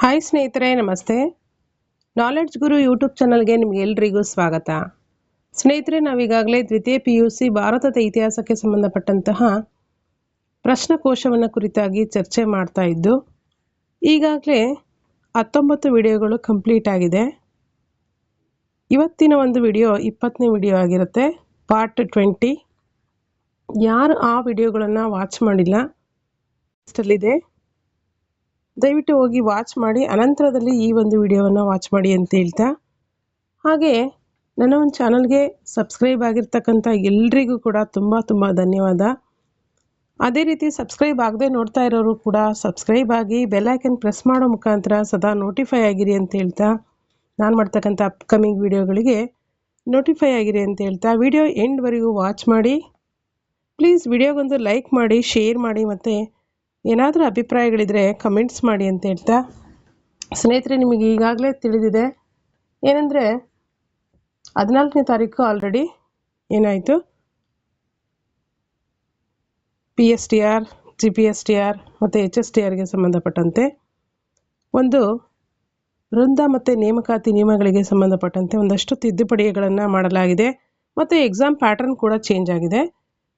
Hi ಸ್ನೇಹಿತರೆ, ನಮಸ್ತೆ. Knowledge ಗುರು YouTube ಚಾನಲ್ಗೆ ನಿಮಗೆಲ್ಲರಿಗೂ ಸ್ವಾಗತ. ಸ್ನೇಹಿತರೆ, ನಾವೀಗಾಗಲೇ ದ್ವಿತೀಯ PUC ಭಾರತದ ಇತಿಹಾಸಕ್ಕೆ ಸಂಬಂಧಪಟ್ಟಂತಹ ಪ್ರಶ್ನಕೋಶವನ್ನು ಕುರಿತಾಗಿ ಚರ್ಚೆ ಮಾಡ್ತಾ ಇದ್ದು, ಈಗಾಗಲೇ 19 ವಿಡಿಯೋಗಳು ಕಂಪ್ಲೀಟ್ ಆಗಿದೆ. ಇವತ್ತಿನ ಒಂದು ವಿಡಿಯೋ 20ನೇ ವಿಡಿಯೋ ಆಗಿರುತ್ತೆ, ಪಾರ್ಟ್ 20. ಯಾರು ಆ ವಿಡಿಯೋಗಳನ್ನು ವಾಚ್ ಮಾಡಿಲ್ಲ ಅಷ್ಟಲ್ಲಿದೆ, ದಯವಿಟ್ಟು ಹೋಗಿ ವಾಚ್ ಮಾಡಿ, ಅನಂತರದಲ್ಲಿ ಈ ಒಂದು ವಿಡಿಯೋವನ್ನು ವಾಚ್ ಮಾಡಿ ಅಂತ ಹೇಳ್ತಾ, ಹಾಗೆ ನನ್ನ ಒಂದು ಚಾನಲ್ಗೆ ಸಬ್ಸ್ಕ್ರೈಬ್ ಆಗಿರ್ತಕ್ಕಂಥ ಎಲ್ರಿಗೂ ಕೂಡ ತುಂಬ ಧನ್ಯವಾದ. ಅದೇ ರೀತಿ ಸಬ್ಸ್ಕ್ರೈಬ್ ಆಗದೆ ನೋಡ್ತಾ ಇರೋರು ಕೂಡ ಸಬ್ಸ್ಕ್ರೈಬ್ ಆಗಿ ಬೆಲ್ ಐಕನ್ ಪ್ರೆಸ್ ಮಾಡೋ ಮುಖಾಂತರ ಸದಾ ನೋಟಿಫೈ ಆಗಿರಿ ಅಂತ ಹೇಳ್ತಾ, ನಾನು ಮಾಡ್ತಕ್ಕಂಥ ಅಪ್ಕಮಿಂಗ್ ವಿಡಿಯೋಗಳಿಗೆ ನೋಟಿಫೈ ಆಗಿರಿ ಅಂತ ಹೇಳ್ತಾ, ವಿಡಿಯೋ ಎಂಡ್ವರೆಗೂ ವಾಚ್ ಮಾಡಿ. ಪ್ಲೀಸ್ ವಿಡಿಯೋಗೊಂದು ಲೈಕ್ ಮಾಡಿ, ಶೇರ್ ಮಾಡಿ, ಮತ್ತು ಏನಾದರೂ ಅಭಿಪ್ರಾಯಗಳಿದ್ರೆ ಕಮೆಂಟ್ಸ್ ಮಾಡಿ ಅಂತ ಹೇಳ್ತಾ, ಸ್ನೇಹಿತರೆ, ನಿಮಗೆ ಈಗಾಗಲೇ ತಿಳಿದಿದೆ ಏನಂದರೆ 14ನೇ ತಾರೀಕು ಆಲ್ರೆಡಿ ಏನಾಯಿತು, PSTR, GPSTR ಮತ್ತು HSTRಗೆ ಸಂಬಂಧಪಟ್ಟಂತೆ ಒಂದು ವೃಂದ ಮತ್ತು ನೇಮಕಾತಿ ನಿಯಮಗಳಿಗೆ ಸಂಬಂಧಪಟ್ಟಂತೆ ಒಂದಷ್ಟು ತಿದ್ದುಪಡಿಗಳನ್ನು ಮಾಡಲಾಗಿದೆ ಮತ್ತು ಎಕ್ಸಾಮ್ ಪ್ಯಾಟರ್ನ್ ಕೂಡ ಚೇಂಜ್ ಆಗಿದೆ.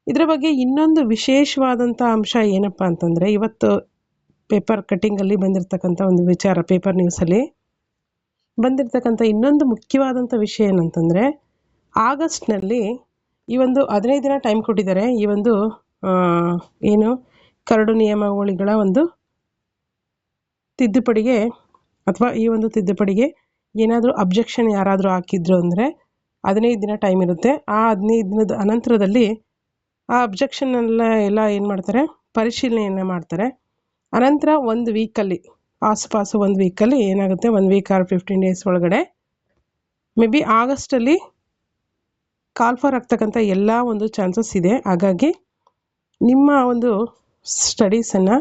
ಇದರ ಬಗ್ಗೆ ಇನ್ನೊಂದು ವಿಶೇಷವಾದಂಥ ಅಂಶ ಏನಪ್ಪ ಅಂತಂದರೆ, ಇವತ್ತು ಪೇಪರ್ ಕಟ್ಟಿಂಗಲ್ಲಿ ಬಂದಿರತಕ್ಕಂಥ ಒಂದು ವಿಚಾರ, ಪೇಪರ್ ನ್ಯೂಸಲ್ಲಿ ಬಂದಿರತಕ್ಕಂಥ ಇನ್ನೊಂದು ಮುಖ್ಯವಾದಂಥ ವಿಷಯ ಏನಂತಂದರೆ, ಆಗಸ್ಟ್ನಲ್ಲಿ ಈ ಒಂದು 15 ದಿನ ಟೈಮ್ ಕೊಟ್ಟಿದ್ದಾರೆ. ಈ ಒಂದು ಏನು ಕರಡು ನಿಯಮಾವಳಿಗಳ ಒಂದು ತಿದ್ದುಪಡಿಗೆ, ಅಥವಾ ಈ ಒಂದು ತಿದ್ದುಪಡಿಗೆ ಏನಾದರೂ ಅಬ್ಜೆಕ್ಷನ್ ಯಾರಾದರೂ ಹಾಕಿದ್ರು ಅಂದರೆ 15 ದಿನ ಟೈಮ್ ಇರುತ್ತೆ. ಆ 15 ದಿನದ ಅನಂತರದಲ್ಲಿ ಆ ಅಬ್ಜೆಕ್ಷನ್ನೆಲ್ಲ ಏನು ಮಾಡ್ತಾರೆ, ಪರಿಶೀಲನೆಯನ್ನು ಮಾಡ್ತಾರೆ. ಅನಂತರ ಒಂದು ವೀಕಲ್ಲಿ, ಆಸುಪಾಸು ಒಂದು ವೀಕಲ್ಲಿ ಏನಾಗುತ್ತೆ, 1 ವೀಕ್ ಆರ್ 15 ಡೇಸ್ ಒಳಗಡೆ ಮೇ ಬಿ ಆಗಸ್ಟಲ್ಲಿ ಕಾಲ್ ಫಾರ್ ಆಗ್ತಕ್ಕಂಥ ಎಲ್ಲ ಒಂದು ಚಾನ್ಸಸ್ ಇದೆ. ಹಾಗಾಗಿ ನಿಮ್ಮ ಒಂದು ಸ್ಟಡೀಸನ್ನು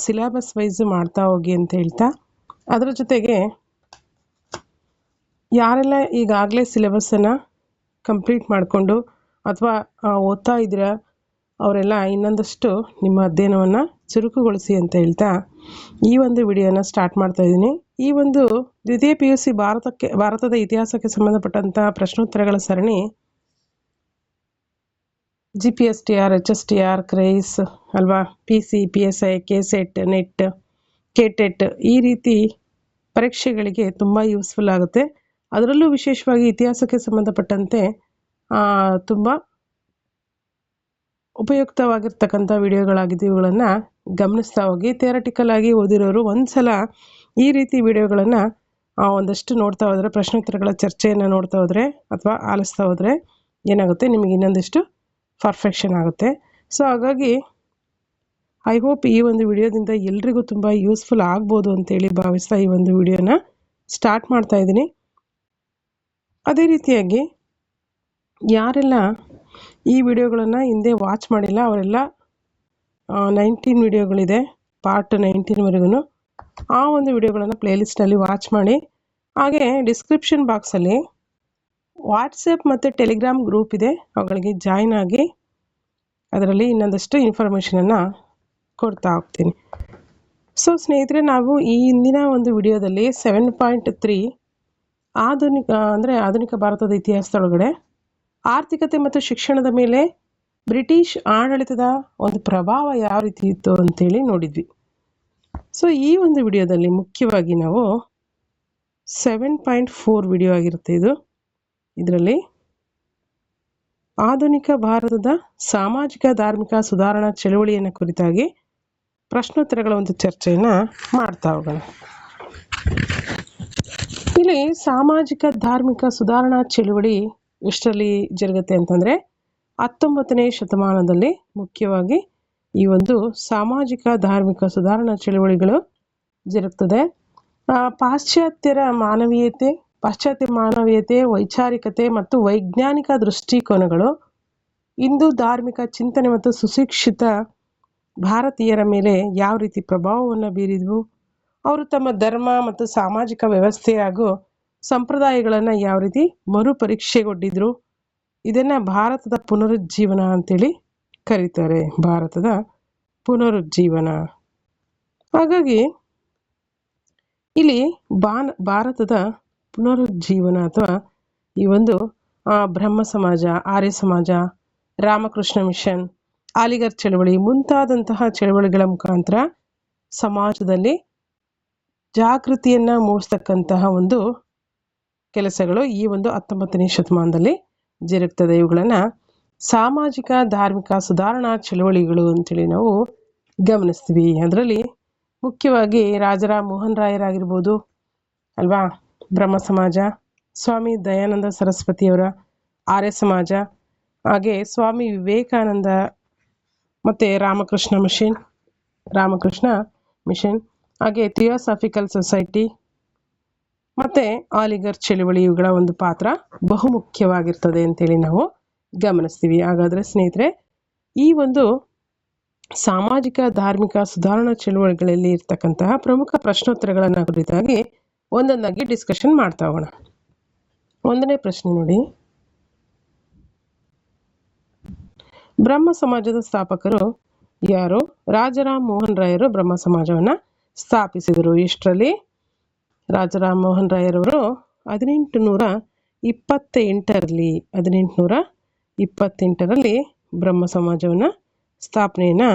ಸಿಲೆಬಸ್ ವೈಸ್ ಮಾಡ್ತಾ ಹೋಗಿ ಅಂತ ಹೇಳ್ತಾ, ಅದರ ಜೊತೆಗೆ ಯಾರೆಲ್ಲ ಈಗಾಗಲೇ ಸಿಲೆಬಸ್ಸನ್ನು ಕಂಪ್ಲೀಟ್ ಮಾಡಿಕೊಂಡು ಅಥವಾ ಓದ್ತಾ ಇದ್ದೀರಾ ಅವರೆಲ್ಲ ಇನ್ನೊಂದಷ್ಟು ನಿಮ್ಮ ಅಧ್ಯಯನವನ್ನು ಚುರುಕುಗೊಳಿಸಿ ಅಂತ ಹೇಳ್ತಾ ಈ ಒಂದು ವಿಡಿಯೋನ ಸ್ಟಾರ್ಟ್ ಮಾಡ್ತಾ ಇದ್ದೀನಿ. ಈ ಒಂದು ದ್ವಿತೀಯ PUC ಭಾರತದ ಇತಿಹಾಸಕ್ಕೆ ಸಂಬಂಧಪಟ್ಟಂಥ ಪ್ರಶ್ನೋತ್ತರಗಳ ಸರಣಿ GPSTR, HSTR, ಕ್ರೈಸ್ ಅಲ್ವಾ, PC, PSI, KSET, net, KTET ಈ ರೀತಿ ಪರೀಕ್ಷೆಗಳಿಗೆ ತುಂಬ ಯೂಸ್ಫುಲ್ ಆಗುತ್ತೆ. ಅದರಲ್ಲೂ ವಿಶೇಷವಾಗಿ ಇತಿಹಾಸಕ್ಕೆ ಸಂಬಂಧಪಟ್ಟಂತೆ ತುಂಬ ಉಪಯುಕ್ತವಾಗಿರ್ತಕ್ಕಂಥ ವಿಡಿಯೋಗಳಾಗಿದ್ದು, ಇವುಗಳನ್ನು ಗಮನಿಸ್ತಾ ಹೋಗಿ. ಥಿಯರಟಿಕಲ್ ಆಗಿ ಓದಿರೋರು ಒಂದು ಸಲ ಈ ರೀತಿ ವಿಡಿಯೋಗಳನ್ನು ಒಂದಷ್ಟು ನೋಡ್ತಾ ಹೋದರೆ, ಪ್ರಶ್ನೋತ್ತರಗಳ ಚರ್ಚೆಯನ್ನು ನೋಡ್ತಾ ಹೋದರೆ ಅಥವಾ ಆಲಿಸ್ತಾ ಹೋದರೆ ಏನಾಗುತ್ತೆ, ನಿಮಗೆ ಇನ್ನೊಂದಿಷ್ಟು ಪರ್ಫೆಕ್ಷನ್ ಆಗುತ್ತೆ. ಸೊ ಹಾಗಾಗಿ ಐ ಹೋಪ್ ಈ ಒಂದು ವಿಡಿಯೋದಿಂದ ಎಲ್ರಿಗೂ ತುಂಬ ಯೂಸ್ಫುಲ್ ಆಗ್ಬೋದು ಅಂತೇಳಿ ಭಾವಿಸ್ತಾ ಈ ಒಂದು ವಿಡಿಯೋನ ಸ್ಟಾರ್ಟ್ ಮಾಡ್ತಾ ಇದ್ದೀನಿ. ಅದೇ ರೀತಿಯಾಗಿ ಯಾರೆಲ್ಲ ಈ ವಿಡಿಯೋಗಳನ್ನು ಹಿಂದೆ ವಾಚ್ ಮಾಡಿಲ್ಲ ಅವರೆಲ್ಲ 19 ವಿಡಿಯೋಗಳಿದೆ, ಪಾರ್ಟ್ 19ವರೆಗೂ ಆ ಒಂದು ವಿಡಿಯೋಗಳನ್ನು ಪ್ಲೇಲಿಸ್ಟಲ್ಲಿ ವಾಚ್ ಮಾಡಿ. ಹಾಗೆ ಡಿಸ್ಕ್ರಿಪ್ಷನ್ ಬಾಕ್ಸಲ್ಲಿ ವಾಟ್ಸಪ್ ಮತ್ತು ಟೆಲಿಗ್ರಾಮ್ ಗ್ರೂಪ್ ಇದೆ, ಅವುಗಳಿಗೆ ಜಾಯ್ನ್ ಆಗಿ ಅದರಲ್ಲಿ ಇನ್ನೊಂದಷ್ಟು ಇನ್ಫಾರ್ಮೇಷನನ್ನು ಕೊಡ್ತಾ ಹೋಗ್ತೀನಿ. ಸೊ ಸ್ನೇಹಿತರೆ, ನಾವು ಈ ಹಿಂದಿನ ಒಂದು ವಿಡಿಯೋದಲ್ಲಿ 7.3 ಆಧುನಿಕ ಭಾರತದ ಇತಿಹಾಸದೊಳಗಡೆ ಆರ್ಥಿಕತೆ ಮತ್ತು ಶಿಕ್ಷಣದ ಮೇಲೆ ಬ್ರಿಟಿಷ್ ಆಡಳಿತದ ಒಂದು ಪ್ರಭಾವ ಯಾವ ರೀತಿ ಇತ್ತು ಅಂತೇಳಿ ನೋಡಿದ್ವಿ. ಸೊ ಈ ಒಂದು ವಿಡಿಯೋದಲ್ಲಿ ಮುಖ್ಯವಾಗಿ ನಾವು 7.4 ವಿಡಿಯೋ ಆಗಿರುತ್ತೆ ಇದು. ಇದರಲ್ಲಿ ಆಧುನಿಕ ಭಾರತದ ಸಾಮಾಜಿಕ ಧಾರ್ಮಿಕ ಸುಧಾರಣಾ ಚಳುವಳಿಯನ್ನು ಕುರಿತಾಗಿ ಪ್ರಶ್ನೋತ್ತರಗಳ ಒಂದು ಚರ್ಚೆಯನ್ನು ಮಾಡ್ತಾ ಹೋಗೋಣ. ಇಲ್ಲಿ ಸಾಮಾಜಿಕ ಧಾರ್ಮಿಕ ಸುಧಾರಣಾ ಚಳುವಳಿ ಎಷ್ಟರಲ್ಲಿ ಜರುಗುತ್ತೆ ಅಂತಂದರೆ 19ನೇ ಶತಮಾನದಲ್ಲಿ ಮುಖ್ಯವಾಗಿ ಈ ಒಂದು ಸಾಮಾಜಿಕ ಧಾರ್ಮಿಕ ಸುಧಾರಣಾ ಚಳುವಳಿಗಳು ಜರುಗ್ತದೆ. ಪಾಶ್ಚಾತ್ಯ ಮಾನವೀಯತೆ, ವೈಚಾರಿಕತೆ ಮತ್ತು ವೈಜ್ಞಾನಿಕ ದೃಷ್ಟಿಕೋನಗಳು ಹಿಂದೂ ಧಾರ್ಮಿಕ ಚಿಂತನೆ ಮತ್ತು ಸುಶಿಕ್ಷಿತ ಭಾರತೀಯರ ಮೇಲೆ ಯಾವ ರೀತಿ ಪ್ರಭಾವವನ್ನು ಬೀರಿದ್ವು, ಅವರು ತಮ್ಮ ಧರ್ಮ ಮತ್ತು ಸಾಮಾಜಿಕ ವ್ಯವಸ್ಥೆ ಹಾಗೂ ಸಂಪ್ರದಾಯಗಳನ್ನು ಯಾವ ರೀತಿ ಮರುಪರೀಕ್ಷೆಗೊಂಡಿದ್ರು, ಇದನ್ನು ಭಾರತದ ಪುನರುಜ್ಜೀವನ ಅಂತೇಳಿ ಕರೀತಾರೆ. ಭಾರತದ ಪುನರುಜ್ಜೀವನ. ಹಾಗಾಗಿ ಇಲ್ಲಿ ಭಾರತದ ಪುನರುಜ್ಜೀವನ ಅಥವಾ ಈ ಒಂದು ಬ್ರಹ್ಮ ಸಮಾಜ, ಆರ್ಯ ಸಮಾಜ, ರಾಮಕೃಷ್ಣ ಮಿಷನ್, ಅಲಿಗರ್ ಚಳವಳಿ ಮುಂತಾದಂತಹ ಚಳವಳಿಗಳ ಮುಖಾಂತರ ಸಮಾಜದಲ್ಲಿ ಜಾಗೃತಿಯನ್ನು ಮೂಡಿಸ್ತಕ್ಕಂತಹ ಒಂದು ಕೆಲಸಗಳು ಈ ಒಂದು 19ನೇ ಶತಮಾನದಲ್ಲಿ ಜರುಗ್ತದೆ. ಇವುಗಳನ್ನು ಸಾಮಾಜಿಕ ಧಾರ್ಮಿಕ ಸುಧಾರಣಾ ಚಳವಳಿಗಳು ಅಂತೇಳಿ ನಾವು ಗಮನಿಸ್ತೀವಿ. ಅದರಲ್ಲಿ ಮುಖ್ಯವಾಗಿ ರಾಜಾರಾಮ್ ಮೋಹನ್ ರಾಯರಾಗಿರ್ಬೋದು ಅಲ್ವಾ, ಬ್ರಹ್ಮ ಸಮಾಜ, ಸ್ವಾಮಿ ದಯಾನಂದ ಸರಸ್ವತಿಯವರ ಆರ್ಯ ಸಮಾಜ, ಹಾಗೆ ಸ್ವಾಮಿ ವಿವೇಕಾನಂದ ಮತ್ತು ರಾಮಕೃಷ್ಣ ಮಿಷನ್, ಹಾಗೆ ಥಿಯೋಸಾಫಿಕಲ್ ಸೊಸೈಟಿ ಮತ್ತು ಅಲಿಗರ್ ಚಳವಳಿ ಇವುಗಳ ಒಂದು ಪಾತ್ರ ಬಹುಮುಖ್ಯವಾಗಿರ್ತದೆ ಅಂತೇಳಿ ನಾವು ಗಮನಿಸ್ತೀವಿ. ಹಾಗಾದರೆ ಸ್ನೇಹಿತರೆ, ಈ ಒಂದು ಸಾಮಾಜಿಕ ಧಾರ್ಮಿಕ ಸುಧಾರಣಾ ಚಳವಳಿಗಳಲ್ಲಿ ಇರ್ತಕ್ಕಂತಹ ಪ್ರಮುಖ ಪ್ರಶ್ನೋತ್ತರಗಳನ್ನು ಕುರಿತಾಗಿ ಒಂದೊಂದಾಗಿ ಡಿಸ್ಕಷನ್ ಮಾಡ್ತಾ ಹೋಗೋಣ. 1ನೇ ಪ್ರಶ್ನೆ ನೋಡಿ, ಬ್ರಹ್ಮ ಸಮಾಜದ ಸ್ಥಾಪಕರು ಯಾರು? ರಾಜಾರಾಮ್ ಮೋಹನ್ ರಾಯರು ಬ್ರಹ್ಮ ಸಮಾಜವನ್ನು ಸ್ಥಾಪಿಸಿದರು. ಇಷ್ಟರಲ್ಲಿ ರಾಜಾರಾಮ್ ಮೋಹನ್ ರಾಯರವರು 1828ರಲ್ಲಿ ಬ್ರಹ್ಮ ಸಮಾಜವನ್ನು ಸ್ಥಾಪನೆಯನ್ನು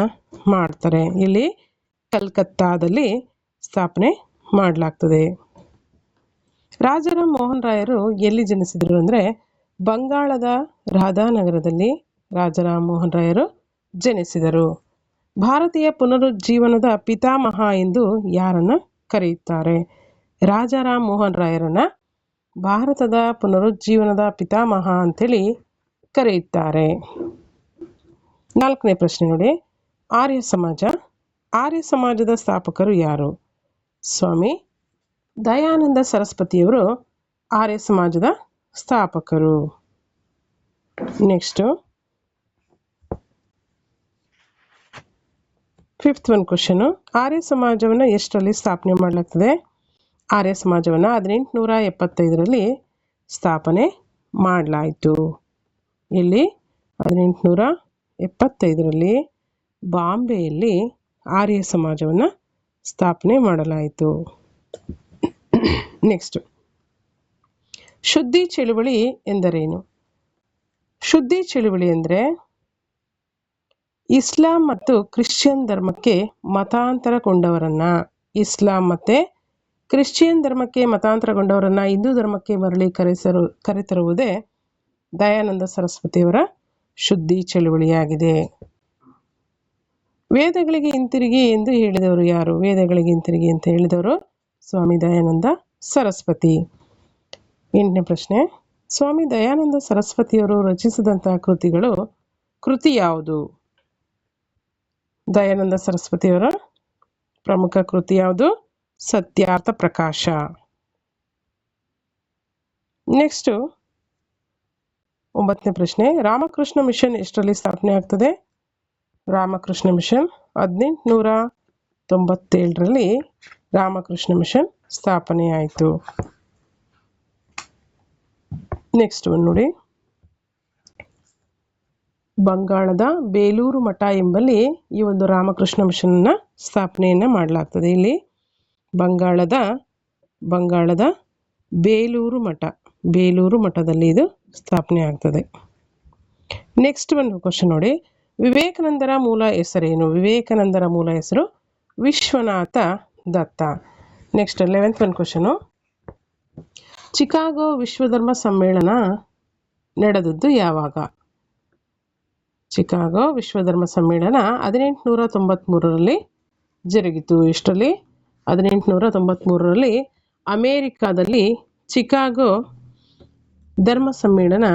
ಮಾಡ್ತಾರೆ. ಇಲ್ಲಿ ಕಲ್ಕತ್ತಾದಲ್ಲಿ ಸ್ಥಾಪನೆ ಮಾಡಲಾಗ್ತದೆ. ರಾಜಾರಾಮ್ ಮೋಹನ್ ರಾಯರು ಎಲ್ಲಿ ಜನಿಸಿದರು ಅಂದರೆ ಬಂಗಾಳದ ರಾಧಾನಗರದಲ್ಲಿ ರಾಜಾರಾಮ್ ಮೋಹನ್ ರಾಯರು ಜನಿಸಿದರು. ಭಾರತೀಯ ಪುನರುಜ್ಜೀವನದ ಪಿತಾಮಹ ಎಂದು ಯಾರನ್ನು ಕರೆಯುತ್ತಾರೆ? ರಾಜಾರಾಮ್ ಮೋಹನ್ ರಾಯರನ್ನು ಭಾರತದ ಪುನರುಜ್ಜೀವನದ ಪಿತಾಮಹ ಅಂತೇಳಿ ಕರೆಯುತ್ತಾರೆ. 4ನೇ ಪ್ರಶ್ನೆ ನೋಡಿ, ಆರ್ಯ ಸಮಾಜದ ಸ್ಥಾಪಕರು ಯಾರು? ಸ್ವಾಮಿ ದಯಾನಂದ ಸರಸ್ವತಿಯವರು ಆರ್ಯ ಸಮಾಜದ ಸ್ಥಾಪಕರು. ನೆಕ್ಸ್ಟ್ 5th ಒಂದು ಕ್ವಶನ್, ಆರ್ಯ ಸಮಾಜವನ್ನು ಎಷ್ಟರಲ್ಲಿ ಸ್ಥಾಪನೆ ಮಾಡಲಾಗ್ತದೆ? ಆರ್ಯ ಸಮಾಜವನ್ನು 1875ರಲ್ಲಿ ಸ್ಥಾಪನೆ ಮಾಡಲಾಯಿತು. ಇಲ್ಲಿ 1875ರಲ್ಲಿ ಬಾಂಬೆಯಲ್ಲಿ ಆರ್ಯ ಸಮಾಜವನ್ನು ಸ್ಥಾಪನೆ ಮಾಡಲಾಯಿತು. ನೆಕ್ಸ್ಟ್, ಶುದ್ಧಿ ಚಳುವಳಿ ಎಂದರೇನು? ಶುದ್ಧಿ ಚಳುವಳಿ ಅಂದರೆ ಇಸ್ಲಾಂ ಮತ್ತು ಕ್ರಿಶ್ಚಿಯನ್ ಧರ್ಮಕ್ಕೆ ಮತಾಂತರಗೊಂಡವರನ್ನು ಹಿಂದೂ ಧರ್ಮಕ್ಕೆ ಮರಳಿ ಕರೆತರುವುದೇ ದಯಾನಂದ ಸರಸ್ವತಿಯವರ ಶುದ್ಧಿ ಚಳುವಳಿಯಾಗಿದೆ. ವೇದಗಳಿಗೆ ಹಿಂತಿರುಗಿ ಎಂದು ಹೇಳಿದವರು ಯಾರು? ವೇದಗಳಿಗೆ ಹಿಂತಿರುಗಿ ಅಂತ ಹೇಳಿದವರು ಸ್ವಾಮಿ ದಯಾನಂದ ಸರಸ್ವತಿ. 8ನೇ ಪ್ರಶ್ನೆ, ಸ್ವಾಮಿ ದಯಾನಂದ ಸರಸ್ವತಿಯವರು ರಚಿಸಿದಂತಹ ಕೃತಿ ಯಾವುದು? ದಯಾನಂದ ಸರಸ್ವತಿಯವರ ಪ್ರಮುಖ ಕೃತಿ ಯಾವುದು? ಸತ್ಯಾರ್ಥ ಪ್ರಕಾಶ. ನೆಕ್ಸ್ಟ್ 9ನೇ ಪ್ರಶ್ನೆ, ರಾಮಕೃಷ್ಣ ಮಿಷನ್ ಎಷ್ಟರಲ್ಲಿ ಸ್ಥಾಪನೆ ಆಗ್ತದೆ? ರಾಮಕೃಷ್ಣ ಮಿಷನ್ 1897ರಲ್ಲಿ ರಾಮಕೃಷ್ಣ ಮಿಷನ್ ಸ್ಥಾಪನೆ ಆಯಿತು. ನೆಕ್ಸ್ಟ್ ಒಂದು ನೋಡಿ, ಬಂಗಾಳದ ಬೇಲೂರು ಮಠ ಎಂಬಲ್ಲಿ ಈ ಒಂದು ರಾಮಕೃಷ್ಣ ಮಿಷನ್ನ ಸ್ಥಾಪನೆಯನ್ನು ಮಾಡಲಾಗ್ತದೆ. ಇಲ್ಲಿ ಬಂಗಾಳದ ಬೇಲೂರು ಮಠದಲ್ಲಿ ಇದು ಸ್ಥಾಪನೆ ಆಗ್ತದೆ. ನೆಕ್ಸ್ಟ್ ಒಂದು ಕ್ವಶನ್ ನೋಡಿ, ವಿವೇಕಾನಂದರ ಮೂಲ ಹೆಸರೇನು? ವಿವೇಕಾನಂದರ ಮೂಲ ಹೆಸರು ವಿಶ್ವನಾಥ ದತ್ತ. ನೆಕ್ಸ್ಟ್ 11th ಒಂದು ಕ್ವಶನು, ಚಿಕಾಗೋ ವಿಶ್ವಧರ್ಮ ಸಮ್ಮೇಳನ ನಡೆದದ್ದು ಯಾವಾಗ? ಚಿಕಾಗೋ ವಿಶ್ವಧರ್ಮ ಸಮ್ಮೇಳನ 1893ರಲ್ಲಿ ಜರುಗಿತು. ಇಷ್ಟರಲ್ಲಿ 1893ರಲ್ಲಿ ಅಮೇರಿಕಾದಲ್ಲಿ ಚಿಕಾಗೋ ಧರ್ಮ ಸಮ್ಮೇಳನ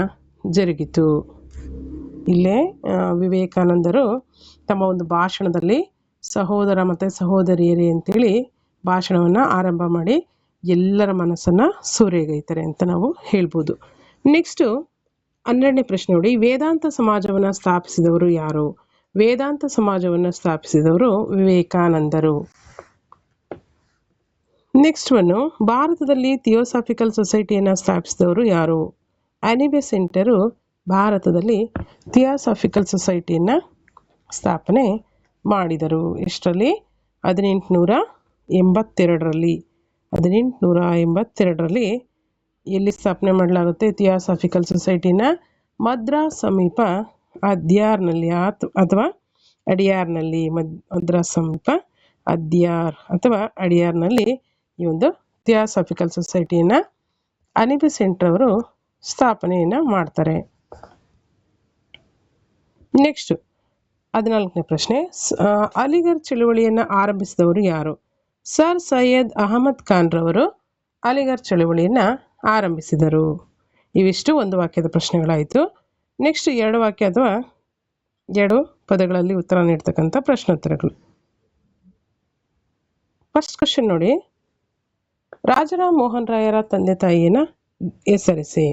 ಜರುಗಿತು. ಇಲ್ಲೇ ವಿವೇಕಾನಂದರು ತಮ್ಮ ಒಂದು ಭಾಷಣದಲ್ಲಿ ಸಹೋದರ ಮತ್ತು ಸಹೋದರಿಯರೇ ಅಂತೇಳಿ ಭಾಷಣವನ್ನು ಆರಂಭ ಮಾಡಿ ಎಲ್ಲರ ಮನಸ್ಸನ್ನು ಸೂರೆಗೈತಾರೆ ಅಂತ ನಾವು ಹೇಳ್ಬೋದು. ನೆಕ್ಸ್ಟು 12ನೇ ಪ್ರಶ್ನೆ ನೋಡಿ, ವೇದಾಂತ ಸಮಾಜವನ್ನು ಸ್ಥಾಪಿಸಿದವರು ಯಾರು? ವೇದಾಂತ ಸಮಾಜವನ್ನು ಸ್ಥಾಪಿಸಿದವರು ವಿವೇಕಾನಂದರು. ನೆಕ್ಸ್ಟ್ ಒಂದು, ಭಾರತದಲ್ಲಿ ಥಿಯೋಸಾಫಿಕಲ್ ಸೊಸೈಟಿಯನ್ನು ಸ್ಥಾಪಿಸಿದವರು ಯಾರು? ಆನಿ ಬೆಸೆಂಟರು ಭಾರತದಲ್ಲಿ ಥಿಯೋಸಾಫಿಕಲ್ ಸೊಸೈಟಿಯನ್ನು ಸ್ಥಾಪನೆ ಮಾಡಿದರು. ಎಷ್ಟರಲ್ಲಿ? 1882ರಲ್ಲಿ 1882ರಲ್ಲಿ ಎಲ್ಲಿ ಸ್ಥಾಪನೆ ಮಾಡಲಾಗುತ್ತೆ ಥಿಯಾಸಾಫಿಕಲ್ ಸೊಸೈಟಿನ? ಮದ್ರಾಸ್ ಸಮೀಪ ಅದ್ಯಾರ್ನಲ್ಲಿ ಅಥವಾ ಅಡಿಯಾರ್ನಲ್ಲಿ, ಮದ್ರಾಸ್ ಸಮೀಪ ಅದ್ಯಾರ್ ಅಥವಾ ಅಡಿಯಾರ್ನಲ್ಲಿ ಈ ಒಂದು ಥಿಯಾಸಾಫಿಕಲ್ ಸೊಸೈಟಿಯನ್ನು ಅನಿ ಬೆಸೆಂಟ್ ಅವರು ಸ್ಥಾಪನೆಯನ್ನು ಮಾಡ್ತಾರೆ. ನೆಕ್ಸ್ಟ್ 14ನೇ ಪ್ರಶ್ನೆ, ಅಲಿಗರ್ ಚಳುವಳಿಯನ್ನು ಆರಂಭಿಸಿದವರು ಯಾರು? ಸರ್ ಸೈಯದ್ ಅಹಮದ್ ಖಾನ್ ರವರು ಅಲಿಗರ್ ಚಳುವಳಿಯನ್ನು ಆರಂಭಿಸಿದರು. ಇವಿಷ್ಟು ಒಂದು ವಾಕ್ಯದ ಪ್ರಶ್ನೆಗಳಾಯಿತು. ನೆಕ್ಸ್ಟ್ 2 ವಾಕ್ಯ ಅಥವಾ 2 ಪದಗಳಲ್ಲಿ ಉತ್ತರ ನೀಡ್ತಕ್ಕಂಥ ಪ್ರಶ್ನೋತ್ತರಗಳು. ಫಸ್ಟ್ ಕ್ವಶನ್ ನೋಡಿ, ರಾಜಾರಾಮ್ ಮೋಹನ್ ರಾಯರ ತಂದೆ ತಾಯಿಯನ್ನು ಹೆಸರಿಸಿ.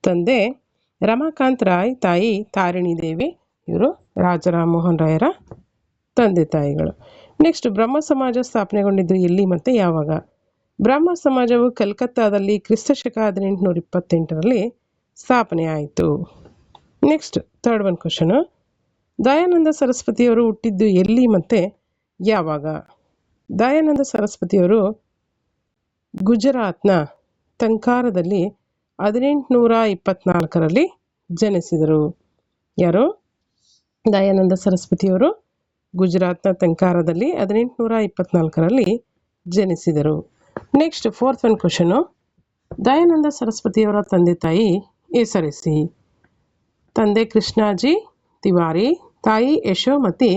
ತಂದೆ ರಮಾಕಾಂತ್ ರಾಯ್, ತಾಯಿ ತಾರಿಣಿ ದೇವಿ. ಇವರು ರಾಜಾರಾಮ್ ಮೋಹನ್ ರಾಯರ ತಂದೆ ತಾಯಿಗಳು. ನೆಕ್ಸ್ಟ್, ಬ್ರಹ್ಮ ಸಮಾಜ ಸ್ಥಾಪನೆಗೊಂಡಿದ್ದು ಎಲ್ಲಿ ಮತ್ತು ಯಾವಾಗ? ಬ್ರಹ್ಮ ಸಮಾಜವು ಕಲ್ಕತ್ತಾದಲ್ಲಿ ಕ್ರಿಸ್ತಶಕ 1828ರಲ್ಲಿ ಸ್ಥಾಪನೆ ಆಯಿತು. Next 3rd one question, Dayananda ಸರಸ್ವತಿಯವರು ಹುಟ್ಟಿದ್ದು ಎಲ್ಲಿ ಮತ್ತು ಯಾವಾಗ? ದಯಾನಂದ ಸರಸ್ವತಿಯವರು ಗುಜರಾತ್ನ ತಂಕಾರದಲ್ಲಿ 1824ರಲ್ಲಿ ಜನಿಸಿದರು. ಯಾರು? ದಯಾನಂದ ಸರಸ್ವತಿಯವರು ಗುಜರಾತ್ನ ತಂಕಾರದಲ್ಲಿ 1824ರಲ್ಲಿ ಜನಿಸಿದರು. Next 4th one question, Dayananda ಸರಸ್ವತಿಯವರ ತಂದೆ ತಾಯಿ ಹೆಸರಿಸಿ. ತಂದೆ ಕೃಷ್ಣಾಜಿ ತಿವಾರಿ, ತಾಯಿ ಯಶೋಮತಿ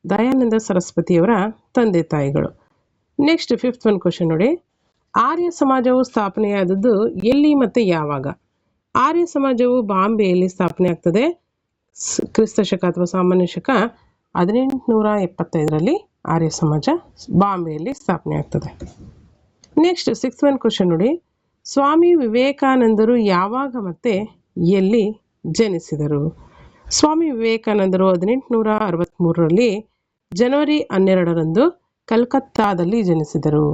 ದಯಾನಂದ ಸರಸ್ವತಿಯವರ ತಂದೆ ತಾಯಿಗಳು. ನೆಕ್ಸ್ಟ್ 5th one ಕ್ವಶನ್ ನೋಡಿ, ಆರ್ಯ ಸಮಾಜವು ಸ್ಥಾಪನೆಯಾದದ್ದು ಎಲ್ಲಿ ಮತ್ತು ಯಾವಾಗ? ಆರ್ಯ ಸಮಾಜವು ಬಾಂಬೆಯಲ್ಲಿ ಸ್ಥಾಪನೆ ಆಗ್ತದೆ. ಕ್ರಿಸ್ತಶಕ ಅಥವಾ ಸಾಮಾನ್ಯ ಶಕ 1875ರಲ್ಲಿ ಆರ್ಯ ಸಮಾಜ ಬಾಂಬೆಯಲ್ಲಿ ಸ್ಥಾಪನೆ ಆಗ್ತದೆ. ನೆಕ್ಸ್ಟ್ 6th one ಕ್ವಶನ್ ನೋಡಿ, ಸ್ವಾಮಿ ವಿವೇಕಾನಂದರು ಯಾವಾಗ ಮತ್ತು ಎಲ್ಲಿ ಜನಿಸಿದರು? ಸ್ವಾಮಿ ವಿವೇಕಾನಂದರು 1863ರಲ್ಲಿ ಜನವರಿ 12ರಂದು ಕಲ್ಕತ್ತಾದಲ್ಲಿ ಜನಿಸಿದರು.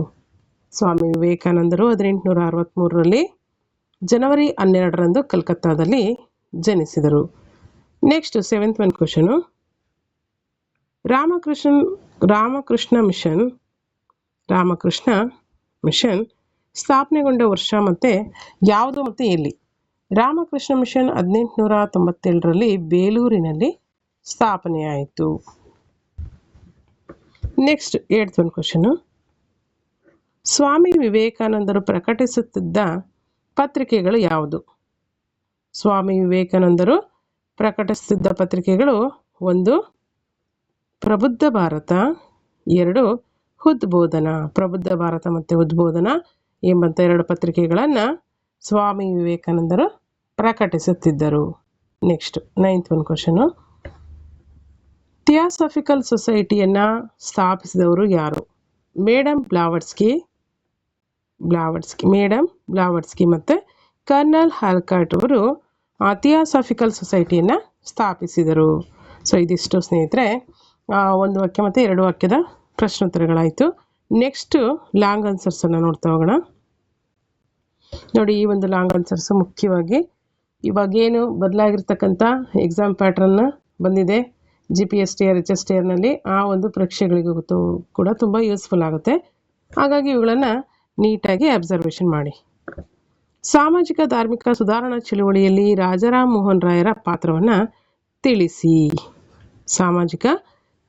ಸ್ವಾಮಿ ವಿವೇಕಾನಂದರು 1863ರಲ್ಲಿ ಜನವರಿ 12ರಂದು ಕಲ್ಕತ್ತಾದಲ್ಲಿ ಜನಿಸಿದರು. Next 7th one question, Ramakrishna Mission ಸ್ಥಾಪನೆಗೊಂಡ ವರ್ಷ ಮತ್ತು ಯಾವುದು ಮತ್ತು ಎಲ್ಲಿ? ರಾಮಕೃಷ್ಣ ಮಿಷನ್ 1897ರಲ್ಲಿ ಬೇಲೂರಿನಲ್ಲಿ ಸ್ಥಾಪನೆಯಾಯಿತು. ನೆಕ್ಸ್ಟ್ 8th one ಕ್ವಶನು, ಸ್ವಾಮಿ ವಿವೇಕಾನಂದರು ಪ್ರಕಟಿಸುತ್ತಿದ್ದ ಪತ್ರಿಕೆಗಳು ಯಾವುದು? ಸ್ವಾಮಿ ವಿವೇಕಾನಂದರು ಪ್ರಕಟಿಸುತ್ತಿದ್ದ ಪತ್ರಿಕೆಗಳು 1 ಪ್ರಬುದ್ಧ ಭಾರತ, 2 ಉದ್ಬೋಧನಾ. ಪ್ರಬುದ್ಧ ಭಾರತ ಮತ್ತು ಉದ್ಬೋಧನಾ ಎಂಬಂಥ 2 ಪತ್ರಿಕೆಗಳನ್ನು ಸ್ವಾಮಿ ವಿವೇಕಾನಂದರು ಪ್ರಕಟಿಸುತ್ತಿದ್ದರು. Next 9th one question, theosophical ಸೊಸೈಟಿಯನ್ನು ಸ್ಥಾಪಿಸಿದವರು ಯಾರು? ಮೇಡಮ್ ಬ್ಲಾವಟ್ಸ್ಕಿ ಮತ್ತು ಕರ್ನಲ್ ಹಾಲ್ಕಾಟ್ ಅವರು ಥಿಯಾಸಾಫಿಕಲ್ ಸೊಸೈಟಿಯನ್ನು ಸ್ಥಾಪಿಸಿದರು. ಸೊ ಇದಿಷ್ಟು ಸ್ನೇಹಿತರೆ 1 ವಾಕ್ಯ ಮತ್ತು 2 ವಾಕ್ಯದ ಪ್ರಶ್ನೋತ್ತರಗಳಾಯಿತು. ನೆಕ್ಸ್ಟು ಲಾಂಗ್ ಆನ್ಸರ್ಸನ್ನು ನೋಡ್ತಾ ಹೋಗೋಣ. ನೋಡಿ, ಈ ಒಂದು ಲಾಂಗ್ ಆನ್ಸರ್ಸು ಮುಖ್ಯವಾಗಿ ಇವಾಗೇನು ಬದಲಾಗಿರ್ತಕ್ಕಂಥ ಎಕ್ಸಾಮ್ ಪ್ಯಾಟ್ರನ್ನ ಬಂದಿದೆ GPSTR HSTRನಲ್ಲಿ, ಆ ಒಂದು ಪರೀಕ್ಷೆಗಳಿಗೂ ಕೂಡ ತುಂಬ ಯೂಸ್ಫುಲ್ ಆಗುತ್ತೆ. ಹಾಗಾಗಿ ಇವುಗಳನ್ನು ನೀಟಾಗಿ ಅಬ್ಸರ್ವೇಷನ್ ಮಾಡಿ. ಸಾಮಾಜಿಕ ಧಾರ್ಮಿಕ ಸುಧಾರಣಾ ಚಳುವಳಿಯಲ್ಲಿ ರಾಜಾರಾಮ್ ಮೋಹನ್ ರಾಯರ ಪಾತ್ರವನ್ನು ತಿಳಿಸಿ. ಸಾಮಾಜಿಕ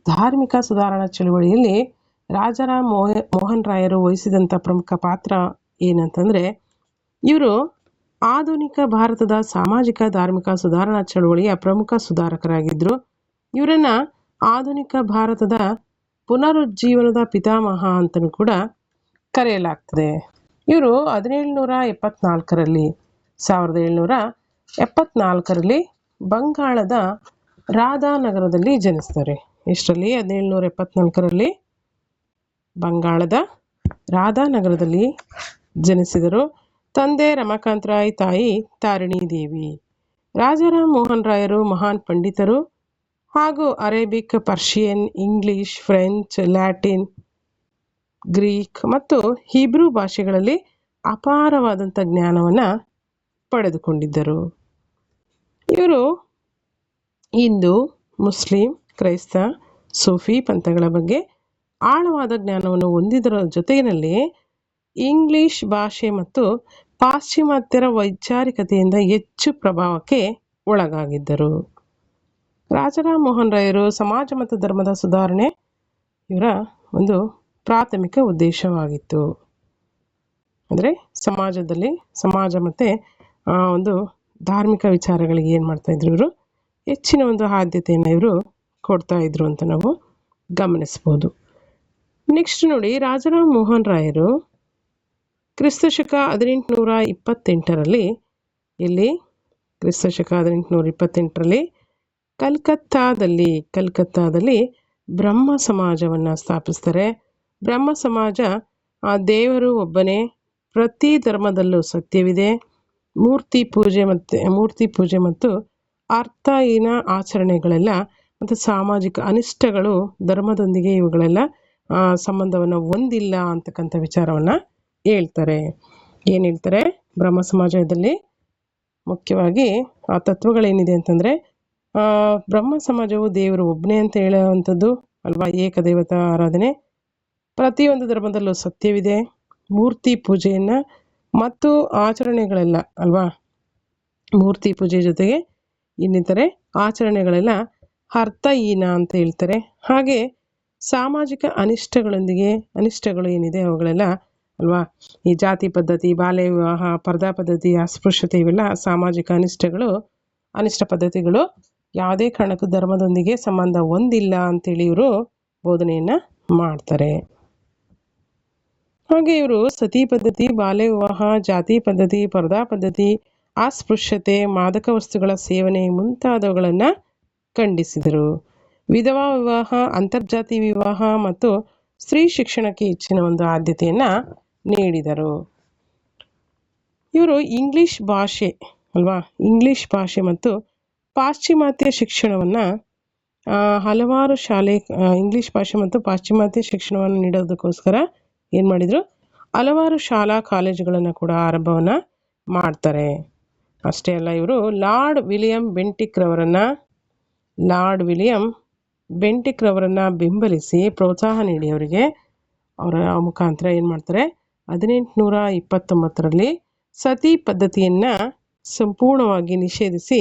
ಧಾರ್ಮಿಕ ಸುಧಾರಣಾ ಚಳುವಳಿಯಲ್ಲಿ ರಾಜಾರಾಮ್ ಮೋಹನ್ ರಾಯರು ವಹಿಸಿದಂಥ ಪ್ರಮುಖ ಪಾತ್ರ ಏನಂತಂದರೆ, ಇವರು ಆಧುನಿಕ ಭಾರತದ ಸಾಮಾಜಿಕ ಧಾರ್ಮಿಕ ಸುಧಾರಣಾ ಚಳುವಳಿಯ ಪ್ರಮುಖ ಸುಧಾರಕರಾಗಿದ್ದರು. ಇವರನ್ನು ಆಧುನಿಕ ಭಾರತದ ಪುನರುಜ್ಜೀವನದ ಪಿತಾಮಹ ಅಂತಲೂ ಕೂಡ ಕರೆಯಲಾಗ್ತದೆ. ಇವರು 1774ರಲ್ಲಿ ಬಂಗಾಳದ ರಾಧಾನಗರದಲ್ಲಿ ಜನಿಸ್ತಾರೆ. ಎಷ್ಟರಲ್ಲಿ? 1774ರಲ್ಲಿ ಬಂಗಾಳದ ರಾಧಾನಗರದಲ್ಲಿ ಜನಿಸಿದರು. ತಂದೆ ರಮಾಕಾಂತ್ ರಾಯ್, ತಾಯಿ ತಾರಿಣಿ ದೇವಿ. ರಾಜಾರಾಮ್ ಮೋಹನ್ ರಾಯರು ಮಹಾನ್ ಪಂಡಿತರು ಹಾಗೂ Arabic, Persian, English, French, Latin, Greek ಮತ್ತು ಹೀಬ್ರೂ ಭಾಷೆಗಳಲ್ಲಿ ಅಪಾರವಾದಂಥ ಜ್ಞಾನವನ್ನು ಪಡೆದುಕೊಂಡಿದ್ದರು. ಇವರು ಹಿಂದೂ, ಮುಸ್ಲಿಂ, ಕ್ರೈಸ್ತ, ಸೂಫಿ ಪಂಥಗಳ ಬಗ್ಗೆ ಆಳವಾದ ಜ್ಞಾನವನ್ನು ಹೊಂದಿದರ ಜೊತೆಗಿನಲ್ಲಿ ಇಂಗ್ಲಿಷ್ ಭಾಷೆ ಮತ್ತು ಪಾಶ್ಚಿಮಾತ್ಯರ ವೈಚಾರಿಕತೆಯಿಂದ ಹೆಚ್ಚು ಪ್ರಭಾವಕ್ಕೆ ಒಳಗಾಗಿದ್ದರು. ರಾಜಾರಾಮ್ ಮೋಹನ್ ರಾಯರು ಸಮಾಜ ಮತ್ತು ಧರ್ಮದ ಸುಧಾರಣೆ ಇವರ ಒಂದು ಪ್ರಾಥಮಿಕ ಉದ್ದೇಶವಾಗಿತ್ತು. ಅಂದರೆ ಸಮಾಜ ಮತ್ತು ಒಂದು ಧಾರ್ಮಿಕ ವಿಚಾರಗಳಿಗೆ ಏನು ಮಾಡ್ತಾಯಿದ್ರು, ಇವರು ಹೆಚ್ಚಿನ ಒಂದು ಆದ್ಯತೆಯನ್ನು ಇವರು ಕೊಡ್ತಾ ಇದ್ರು ಅಂತ ನಾವು ಗಮನಿಸ್ಬೋದು. ನೆಕ್ಸ್ಟ್ ನೋಡಿ, ರಾಜಾರಾಮ್ ಮೋಹನ್ ರಾಯರು ಕ್ರಿಸ್ತಶಕ 1828ರಲ್ಲಿ ಕ್ರಿಸ್ತಶಕ 1828ರಲ್ಲಿ ಕಲ್ಕತ್ತಾದಲ್ಲಿ ಬ್ರಹ್ಮ ಸಮಾಜವನ್ನು ಸ್ಥಾಪಿಸ್ತಾರೆ. ಬ್ರಹ್ಮ ಸಮಾಜ ದೇವರು ಒಬ್ಬನೇ, ಪ್ರತಿ ಧರ್ಮದಲ್ಲೂ ಸತ್ಯವಿದೆ, ಮೂರ್ತಿ ಪೂಜೆ ಮತ್ತು ಅರ್ಥಹೀನ ಆಚರಣೆಗಳೆಲ್ಲ ಮತ್ತು ಸಾಮಾಜಿಕ ಅನಿಷ್ಟಗಳು ಧರ್ಮದೊಂದಿಗೆ ಇವುಗಳೆಲ್ಲ ಸಂಬಂಧವನ್ನು ಹೊಂದಿಲ್ಲ ಅಂತಕ್ಕಂಥ ವಿಚಾರವನ್ನು ಹೇಳ್ತಾರೆ. ಏನು ಹೇಳ್ತಾರೆ? ಬ್ರಹ್ಮ ಸಮಾಜದಲ್ಲಿ ಮುಖ್ಯವಾಗಿ ಆ ತತ್ವಗಳೇನಿದೆ ಅಂತಂದರೆ, ಬ್ರಹ್ಮ ಸಮಾಜವು ದೇವರು ಒಬ್ಬನೇ ಅಂತ ಹೇಳುವಂಥದ್ದು ಅಲ್ವಾ, ಏಕದೇವತಾ ಆರಾಧನೆ, ಪ್ರತಿಯೊಂದು ಧರ್ಮದಲ್ಲೂ ಸತ್ಯವಿದೆ, ಮೂರ್ತಿ ಪೂಜೆಯನ್ನು ಮತ್ತು ಆಚರಣೆಗಳೆಲ್ಲ ಅಲ್ವಾ, ಮೂರ್ತಿ ಪೂಜೆ ಜೊತೆಗೆ ಇನ್ನಿತರೆ ಆಚರಣೆಗಳೆಲ್ಲ ಅರ್ಥಹೀನ ಅಂತ ಹೇಳ್ತಾರೆ. ಹಾಗೆ ಸಾಮಾಜಿಕ ಅನಿಷ್ಟಗಳು ಏನಿದೆ ಅವುಗಳೆಲ್ಲ ಅಲ್ವಾ, ಈ ಜಾತಿ ಪದ್ಧತಿ, ಬಾಲ್ಯ ವಿವಾಹ, ಪರ್ದಾ ಪದ್ಧತಿ, ಅಸ್ಪೃಶ್ಯತೆ, ಇವೆಲ್ಲ ಸಾಮಾಜಿಕ ಅನಿಷ್ಟ ಪದ್ಧತಿಗಳು ಯಾವುದೇ ಕಾರಣಕ್ಕೂ ಧರ್ಮದೊಂದಿಗೆ ಸಂಬಂಧ ಹೊಂದಿಲ್ಲ ಅಂತೇಳಿ ಇವರು ಬೋಧನೆಯನ್ನು ಮಾಡ್ತಾರೆ. ಹಾಗೆ ಇವರು ಸತಿ ಪದ್ಧತಿ, ಬಾಲ್ಯ ವಿವಾಹ, ಜಾತಿ ಪದ್ಧತಿ, ಪರ್ದಾ ಪದ್ಧತಿ, ಅಸ್ಪೃಶ್ಯತೆ, ಮಾದಕ ವಸ್ತುಗಳ ಸೇವನೆ ಮುಂತಾದವುಗಳನ್ನು ಖಂಡಿಸಿದರು. ವಿಧವಾ ವಿವಾಹ, ಅಂತರ್ಜಾತಿ ವಿವಾಹ ಮತ್ತು ಸ್ತ್ರೀ ಶಿಕ್ಷಣಕ್ಕೆ ಹೆಚ್ಚಿನ ಒಂದು ಆದ್ಯತೆಯನ್ನು ನೀಡಿದರು. ಇವರು ಇಂಗ್ಲಿಷ್ ಭಾಷೆ ಮತ್ತು ಪಾಶ್ಚಿಮಾತ್ಯ ಶಿಕ್ಷಣವನ್ನು ಇಂಗ್ಲಿಷ್ ಭಾಷೆ ಮತ್ತು ಪಾಶ್ಚಿಮಾತ್ಯ ಶಿಕ್ಷಣವನ್ನು ನೀಡೋದಕ್ಕೋಸ್ಕರ ಏನು ಮಾಡಿದರು, ಹಲವಾರು ಶಾಲಾ ಕಾಲೇಜುಗಳನ್ನು ಕೂಡ ಆರಂಭವನ್ನು ಮಾಡ್ತಾರೆ. ಅಷ್ಟೇ ಅಲ್ಲ, ಇವರು ಲಾರ್ಡ್ ವಿಲಿಯಂ ಬೆಂಟಿಕ್ ರವರನ್ನು ಬೆಂಬಲಿಸಿ ಪ್ರೋತ್ಸಾಹ ನೀಡಿ ಅವರ ಮುಖಾಂತರ ಏನು ಮಾಡ್ತಾರೆ, 1829ರಲ್ಲಿ ಸತಿ ಪದ್ಧತಿಯನ್ನು ಸಂಪೂರ್ಣವಾಗಿ ನಿಷೇಧಿಸಿ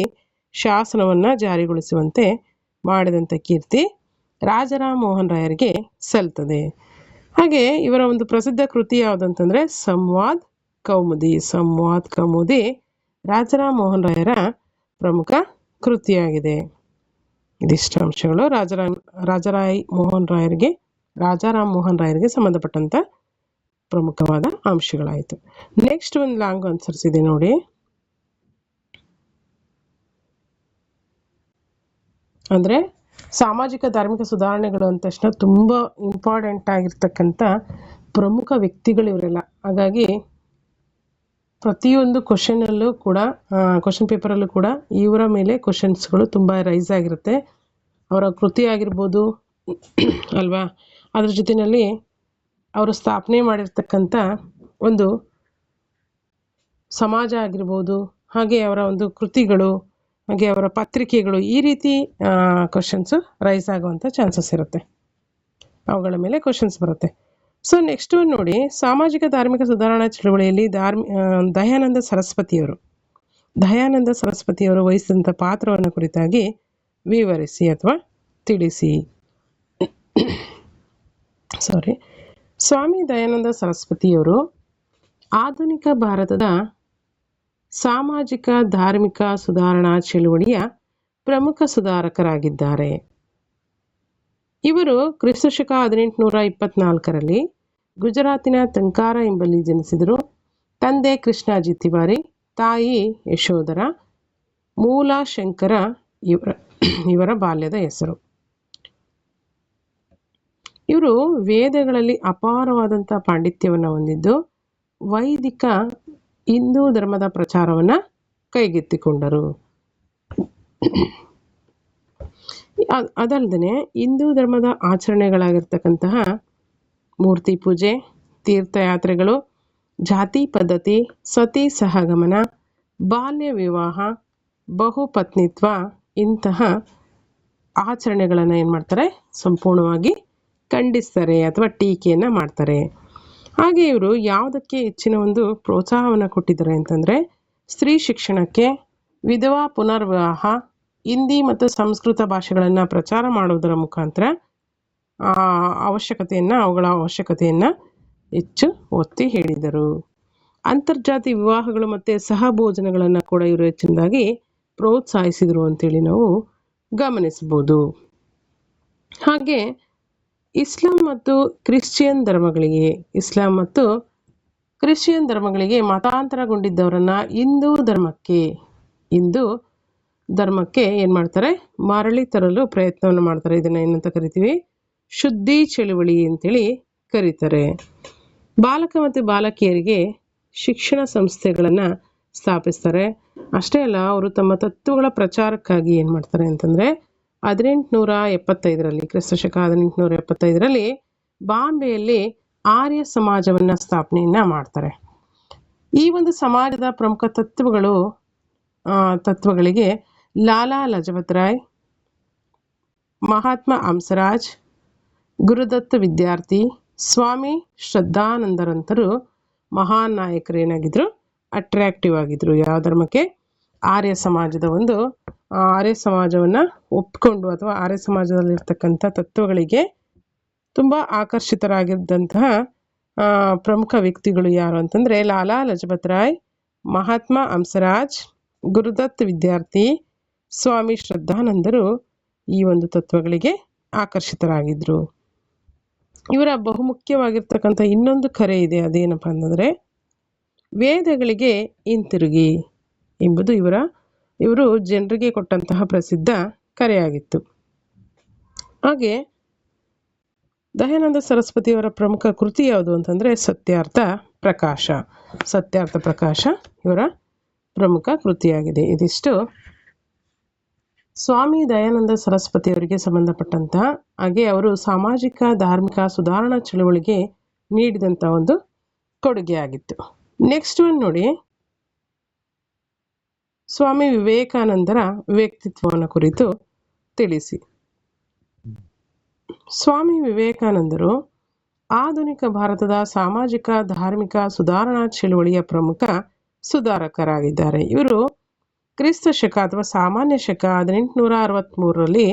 ಶಾಸನವನ್ನು ಜಾರಿಗೊಳಿಸುವಂತೆ ಮಾಡಿದಂಥ ಕೀರ್ತಿ ರಾಜಾರಾಮ್ ಮೋಹನ್ ರಾಯರಿಗೆ ಸಲ್ತದೆ. ಹಾಗೆ ಇವರ ಒಂದು ಪ್ರಸಿದ್ಧ ಕೃತಿ ಯಾವುದಂತಂದರೆ ಸಂವಾದ್ ಕೌಮುದಿ ರಾಜಾರಾಮ್ ಮೋಹನ್ ರಾಯರ ಪ್ರಮುಖ ಕೃತಿಯಾಗಿದೆ. ಇದಿಷ್ಟು ಅಂಶಗಳು ರಾಜಾರಾಮ್ ಮೋಹನ್ ರಾಯರಿಗೆ ಸಂಬಂಧಪಟ್ಟಂಥ ಪ್ರಮುಖವಾದ ಅಂಶಗಳಾಯಿತು. ನೆಕ್ಸ್ಟ್ ಒಂದು ಲಾಂಗ್ ಆನ್ಸರ್ಸ್ ಇದೆ ನೋಡಿ. ಅಂದರೆ ಸಾಮಾಜಿಕ ಧಾರ್ಮಿಕ ಸುಧಾರಣೆಗಳು ಅಂದ ತಕ್ಷಣ ತುಂಬ ಇಂಪಾರ್ಟೆಂಟ್ ಆಗಿರ್ತಕ್ಕಂಥ ಪ್ರಮುಖ ವ್ಯಕ್ತಿಗಳು ಇವರೆಲ್ಲ. ಹಾಗಾಗಿ ಪ್ರತಿಯೊಂದು ಕ್ವಶನ್ ಪೇಪರಲ್ಲೂ ಕೂಡ ಇವರ ಮೇಲೆ ಕ್ವಶನ್ಸ್ಗಳು ತುಂಬ ರೈಸ್ ಆಗಿರುತ್ತೆ. ಅವರ ಕೃತಿ ಆಗಿರ್ಬೋದು ಅಲ್ವಾ, ಅದ್ರ ಜೊತೆಯಲ್ಲಿ ಅವರು ಸ್ಥಾಪನೆ ಮಾಡಿರ್ತಕ್ಕಂಥ ಒಂದು ಸಮಾಜ ಆಗಿರ್ಬೋದು, ಹಾಗೆ ಅವರ ಒಂದು ಕೃತಿಗಳು, ಹಾಗೆ ಅವರ ಪತ್ರಿಕೆಗಳು, ಈ ರೀತಿ ಕ್ವಶನ್ಸು ರೈಸ್ ಆಗುವಂಥ ಚಾನ್ಸಸ್ ಇರುತ್ತೆ. ಅವುಗಳ ಮೇಲೆ ಕ್ವಶನ್ಸ್ ಬರುತ್ತೆ. ಸೊ ನೆಕ್ಸ್ಟ್ ನೋಡಿ, ಸಾಮಾಜಿಕ ಧಾರ್ಮಿಕ ಸುಧಾರಣಾ ಚಳವಳಿಯಲ್ಲಿ ದಯಾನಂದ ಸರಸ್ವತಿಯವರು ವಹಿಸಿದಂಥ ಪಾತ್ರವನ್ನು ಕುರಿತಾಗಿ ವಿವರಿಸಿ ಅಥವಾ ತಿಳಿಸಿ. ಸ್ವಾಮಿ ದಯಾನಂದ ಸರಸ್ವತಿಯವರು ಆಧುನಿಕ ಭಾರತದ ಸಾಮಾಜಿಕ ಧಾರ್ಮಿಕ ಸುಧಾರಣಾ ಚಳುವಳಿಯ ಪ್ರಮುಖ ಸುಧಾರಕರಾಗಿದ್ದಾರೆ. ಇವರು ಕ್ರಿಸ್ತಶಕ 1824ರಲ್ಲಿ ಗುಜರಾತಿನ ತಂಕಾರ ಎಂಬಲ್ಲಿ ಜನಿಸಿದರು. ತಂದೆ ಕೃಷ್ಣಾಜಿ ತಿವಾರಿ, ತಾಯಿ ಯಶೋಧರ, ಮೂಲ ಶಂಕರ ಇವರ ಬಾಲ್ಯದ ಹೆಸರು. ಇವರು ವೇದಗಳಲ್ಲಿ ಅಪಾರವಾದಂಥ ಪಾಂಡಿತ್ಯವನ್ನು ಹೊಂದಿದ್ದು ವೈದಿಕ ಹಿಂದೂ ಧರ್ಮದ ಪ್ರಚಾರವನ್ನು ಕೈಗೆತ್ತಿಕೊಂಡರು. ಅದಲ್ಲದೆ ಹಿಂದೂ ಧರ್ಮದ ಆಚರಣೆಗಳಾಗಿರ್ತಕ್ಕಂತಹ ಮೂರ್ತಿ ಪೂಜೆ, ತೀರ್ಥಯಾತ್ರೆಗಳು, ಜಾತಿ ಪದ್ಧತಿ, ಸತಿ ಸಹಗಮನ, ಬಾಲ್ಯ ವಿವಾಹ, ಬಹುಪತ್ನಿತ್ವ ಇಂತಹ ಆಚರಣೆಗಳನ್ನು ಏನು ಮಾಡ್ತಾರೆ, ಸಂಪೂರ್ಣವಾಗಿ ಖಂಡಿಸ್ತಾರೆ ಅಥವಾ ಟೀಕೆಯನ್ನು ಮಾಡ್ತಾರೆ. ಹಾಗೆ ಇವರು ಯಾವುದಕ್ಕೆ ಹೆಚ್ಚಿನ ಒಂದು ಪ್ರೋತ್ಸಾಹವನ್ನು ಕೊಟ್ಟಿದ್ದಾರೆ ಅಂತಂದರೆ ಸ್ತ್ರೀ ಶಿಕ್ಷಣಕ್ಕೆ, ವಿಧವಾ ಪುನರ್ವಿವಾಹ, ಹಿಂದಿ ಮತ್ತು ಸಂಸ್ಕೃತ ಭಾಷೆಗಳನ್ನು ಪ್ರಚಾರ ಮಾಡುವುದರ ಮುಖಾಂತರ ಅವುಗಳ ಅವಶ್ಯಕತೆಯನ್ನು ಹೆಚ್ಚು ಒತ್ತಿ ಹೇಳಿದರು. ಅಂತರ್ಜಾತಿ ವಿವಾಹಗಳು ಮತ್ತು ಸಹಭೋಜನಗಳನ್ನು ಕೂಡ ಇವರು ಹೆಚ್ಚಿನದಾಗಿ ಪ್ರೋತ್ಸಾಹಿಸಿದರು ಅಂತೇಳಿ ನಾವು ಗಮನಿಸ್ಬೋದು. ಹಾಗೆ ಇಸ್ಲಾಂ ಮತ್ತು ಕ್ರಿಶ್ಚಿಯನ್ ಧರ್ಮಗಳಿಗೆ ಮತಾಂತರಗೊಂಡಿದ್ದವರನ್ನು ಹಿಂದೂ ಧರ್ಮಕ್ಕೆ ಏನು ಮಾಡ್ತಾರೆ, ಮರಳಿ ತರಲು ಪ್ರಯತ್ನವನ್ನು ಮಾಡ್ತಾರೆ. ಇದನ್ನು ಏನಂತ ಕರಿತೀವಿ, ಶುದ್ಧಿ ಚಳುವಳಿ ಅಂತೇಳಿ ಕರೀತಾರೆ. ಬಾಲಕ ಮತ್ತು ಬಾಲಕಿಯರಿಗೆ ಶಿಕ್ಷಣ ಸಂಸ್ಥೆಗಳನ್ನು ಸ್ಥಾಪಿಸ್ತಾರೆ. ಅಷ್ಟೇ ಅಲ್ಲ, ಅವರು ತಮ್ಮ ತತ್ವಗಳ ಪ್ರಚಾರಕ್ಕಾಗಿ ಏನು ಮಾಡ್ತಾರೆ ಅಂತಂದರೆ 1875 ಕ್ರಿಸ್ತಶಕ 1875 ಬಾಂಬೆಯಲ್ಲಿ ಆರ್ಯ ಸಮಾಜವನ್ನು ಸ್ಥಾಪನೆಯನ್ನು ಮಾಡ್ತಾರೆ. ಈ ಒಂದು ಸಮಾಜದ ಪ್ರಮುಖ ತತ್ವಗಳಿಗೆ ಲಾಲಾ ಲಜಪತ್ ರಾಯ್, ಮಹಾತ್ಮ ಹಂಸರಾಜ್, ಗುರುದತ್ತ ವಿದ್ಯಾರ್ಥಿ, ಸ್ವಾಮಿ ಶ್ರದ್ಧಾನಂದರಂತರು ಮಹಾನ್ ನಾಯಕರು ಏನಾಗಿದ್ರು, ಅಟ್ರಾಕ್ಟಿವ್ ಆಗಿದ್ರು. ಯಾವ ಧರ್ಮಕ್ಕೆ? ಆರ್ಯ ಸಮಾಜವನ್ನು ಒಪ್ಪಿಕೊಂಡು ಅಥವಾ ಆರ್ಯ ಸಮಾಜದಲ್ಲಿರ್ತಕ್ಕಂಥ ತತ್ವಗಳಿಗೆ ತುಂಬ ಆಕರ್ಷಿತರಾಗಿದ್ದಂತಹ ಪ್ರಮುಖ ವ್ಯಕ್ತಿಗಳು ಯಾರು ಅಂತಂದರೆ ಲಾಲಾ ಲಜಪತ್ ರಾಯ್, ಮಹಾತ್ಮ ಹಂಸರಾಜ್, ಗುರುದತ್ ವಿದ್ಯಾರ್ಥಿ, ಸ್ವಾಮಿ ಶ್ರದ್ಧಾನಂದರು ಈ ಒಂದು ತತ್ವಗಳಿಗೆ ಆಕರ್ಷಿತರಾಗಿದ್ದರು. ಇವರ ಬಹುಮುಖ್ಯವಾಗಿರ್ತಕ್ಕಂಥ ಇನ್ನೊಂದು ಕರೆ ಇದೆ. ಅದೇನಪ್ಪ ಅಂತಂದರೆ ವೇದಗಳಿಗೆ ಹಿಂತಿರುಗಿ ಎಂಬುದು ಇವರು ಜನರಿಗೆ ಕೊಟ್ಟಂತಹ ಪ್ರಸಿದ್ಧ ಕರೆಯಾಗಿತ್ತು. ಹಾಗೆ ದಯಾನಂದ ಸರಸ್ವತಿಯವರ ಪ್ರಮುಖ ಕೃತಿ ಯಾವುದು ಅಂತಂದರೆ ಸತ್ಯಾರ್ಥ ಪ್ರಕಾಶ ಇವರ ಪ್ರಮುಖ ಕೃತಿಯಾಗಿದೆ. ಇದಿಷ್ಟು ಸ್ವಾಮಿ ದಯಾನಂದ ಸರಸ್ವತಿಯವರಿಗೆ ಸಂಬಂಧಪಟ್ಟಂತಹ, ಹಾಗೆ ಅವರು ಸಾಮಾಜಿಕ ಧಾರ್ಮಿಕ ಸುಧಾರಣಾ ಚಳುವಳಿಗೆ ನೀಡಿದಂಥ ಒಂದು ಕೊಡುಗೆ ಆಗಿತ್ತು. ನೆಕ್ಸ್ಟ್ ಒನ್ ನೋಡಿ, ಸ್ವಾಮಿ ವಿವೇಕಾನಂದರ ವ್ಯಕ್ತಿತ್ವವನ್ನು ಕುರಿತು ತಿಳಿಸಿ. ಸ್ವಾಮಿ ವಿವೇಕಾನಂದರು ಆಧುನಿಕ ಭಾರತದ ಸಾಮಾಜಿಕ ಧಾರ್ಮಿಕ ಸುಧಾರಣಾ ಚಳುವಳಿಯ ಪ್ರಮುಖ ಸುಧಾರಕರಾಗಿದ್ದಾರೆ. ಇವರು ಕ್ರಿಸ್ತ ಶಕ ಅಥವಾ ಸಾಮಾನ್ಯ ಶಕ 1863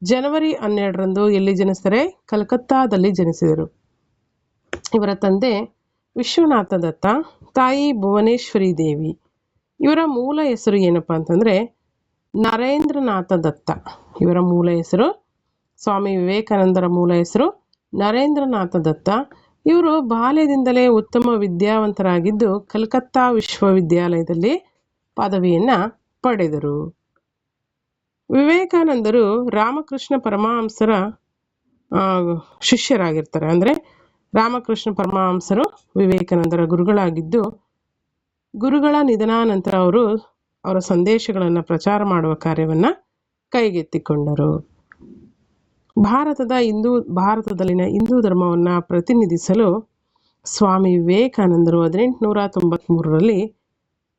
ಜನವರಿ 12 ಎಲ್ಲಿ ಜನಿಸ್ತಾರೆ? ಕಲ್ಕತ್ತಾದಲ್ಲಿ ಜನಿಸಿದರು. ಇವರ ತಂದೆ ವಿಶ್ವನಾಥ ದತ್ತ, ತಾಯಿ ಭುವನೇಶ್ವರಿ ದೇವಿ. ಇವರ ಮೂಲ ಹೆಸರು ಏನಪ್ಪ ಅಂತಂದರೆ ನರೇಂದ್ರನಾಥ ದತ್ತ. ಇವರ ಮೂಲ ಹೆಸರು, ಸ್ವಾಮಿ ವಿವೇಕಾನಂದರ ಮೂಲ ಹೆಸರು ನರೇಂದ್ರನಾಥ ದತ್ತ. ಇವರು ಬಾಲ್ಯದಿಂದಲೇ ಉತ್ತಮ ವಿದ್ಯಾವಂತರಾಗಿದ್ದು ಕಲ್ಕತ್ತಾ ವಿಶ್ವವಿದ್ಯಾಲಯದಲ್ಲಿ ಪದವಿಯನ್ನು ಪಡೆದರು. ವಿವೇಕಾನಂದರು ರಾಮಕೃಷ್ಣ ಪರಮಹಂಸರ ಶಿಷ್ಯರಾಗಿರ್ತಾರೆ. ಅಂದರೆ ರಾಮಕೃಷ್ಣ ಪರಮಹಂಸರು ವಿವೇಕಾನಂದರ ಗುರುಗಳಾಗಿದ್ದು, ಗುರುಗಳ ನಿಧನಾನಂತರ ಅವರ ಸಂದೇಶಗಳನ್ನು ಪ್ರಚಾರ ಮಾಡುವ ಕಾರ್ಯವನ್ನು ಕೈಗೆತ್ತಿಕೊಂಡರು. ಭಾರತದಲ್ಲಿನ ಹಿಂದೂ ಧರ್ಮವನ್ನು ಪ್ರತಿನಿಧಿಸಲು ಸ್ವಾಮಿ ವಿವೇಕಾನಂದರು 1893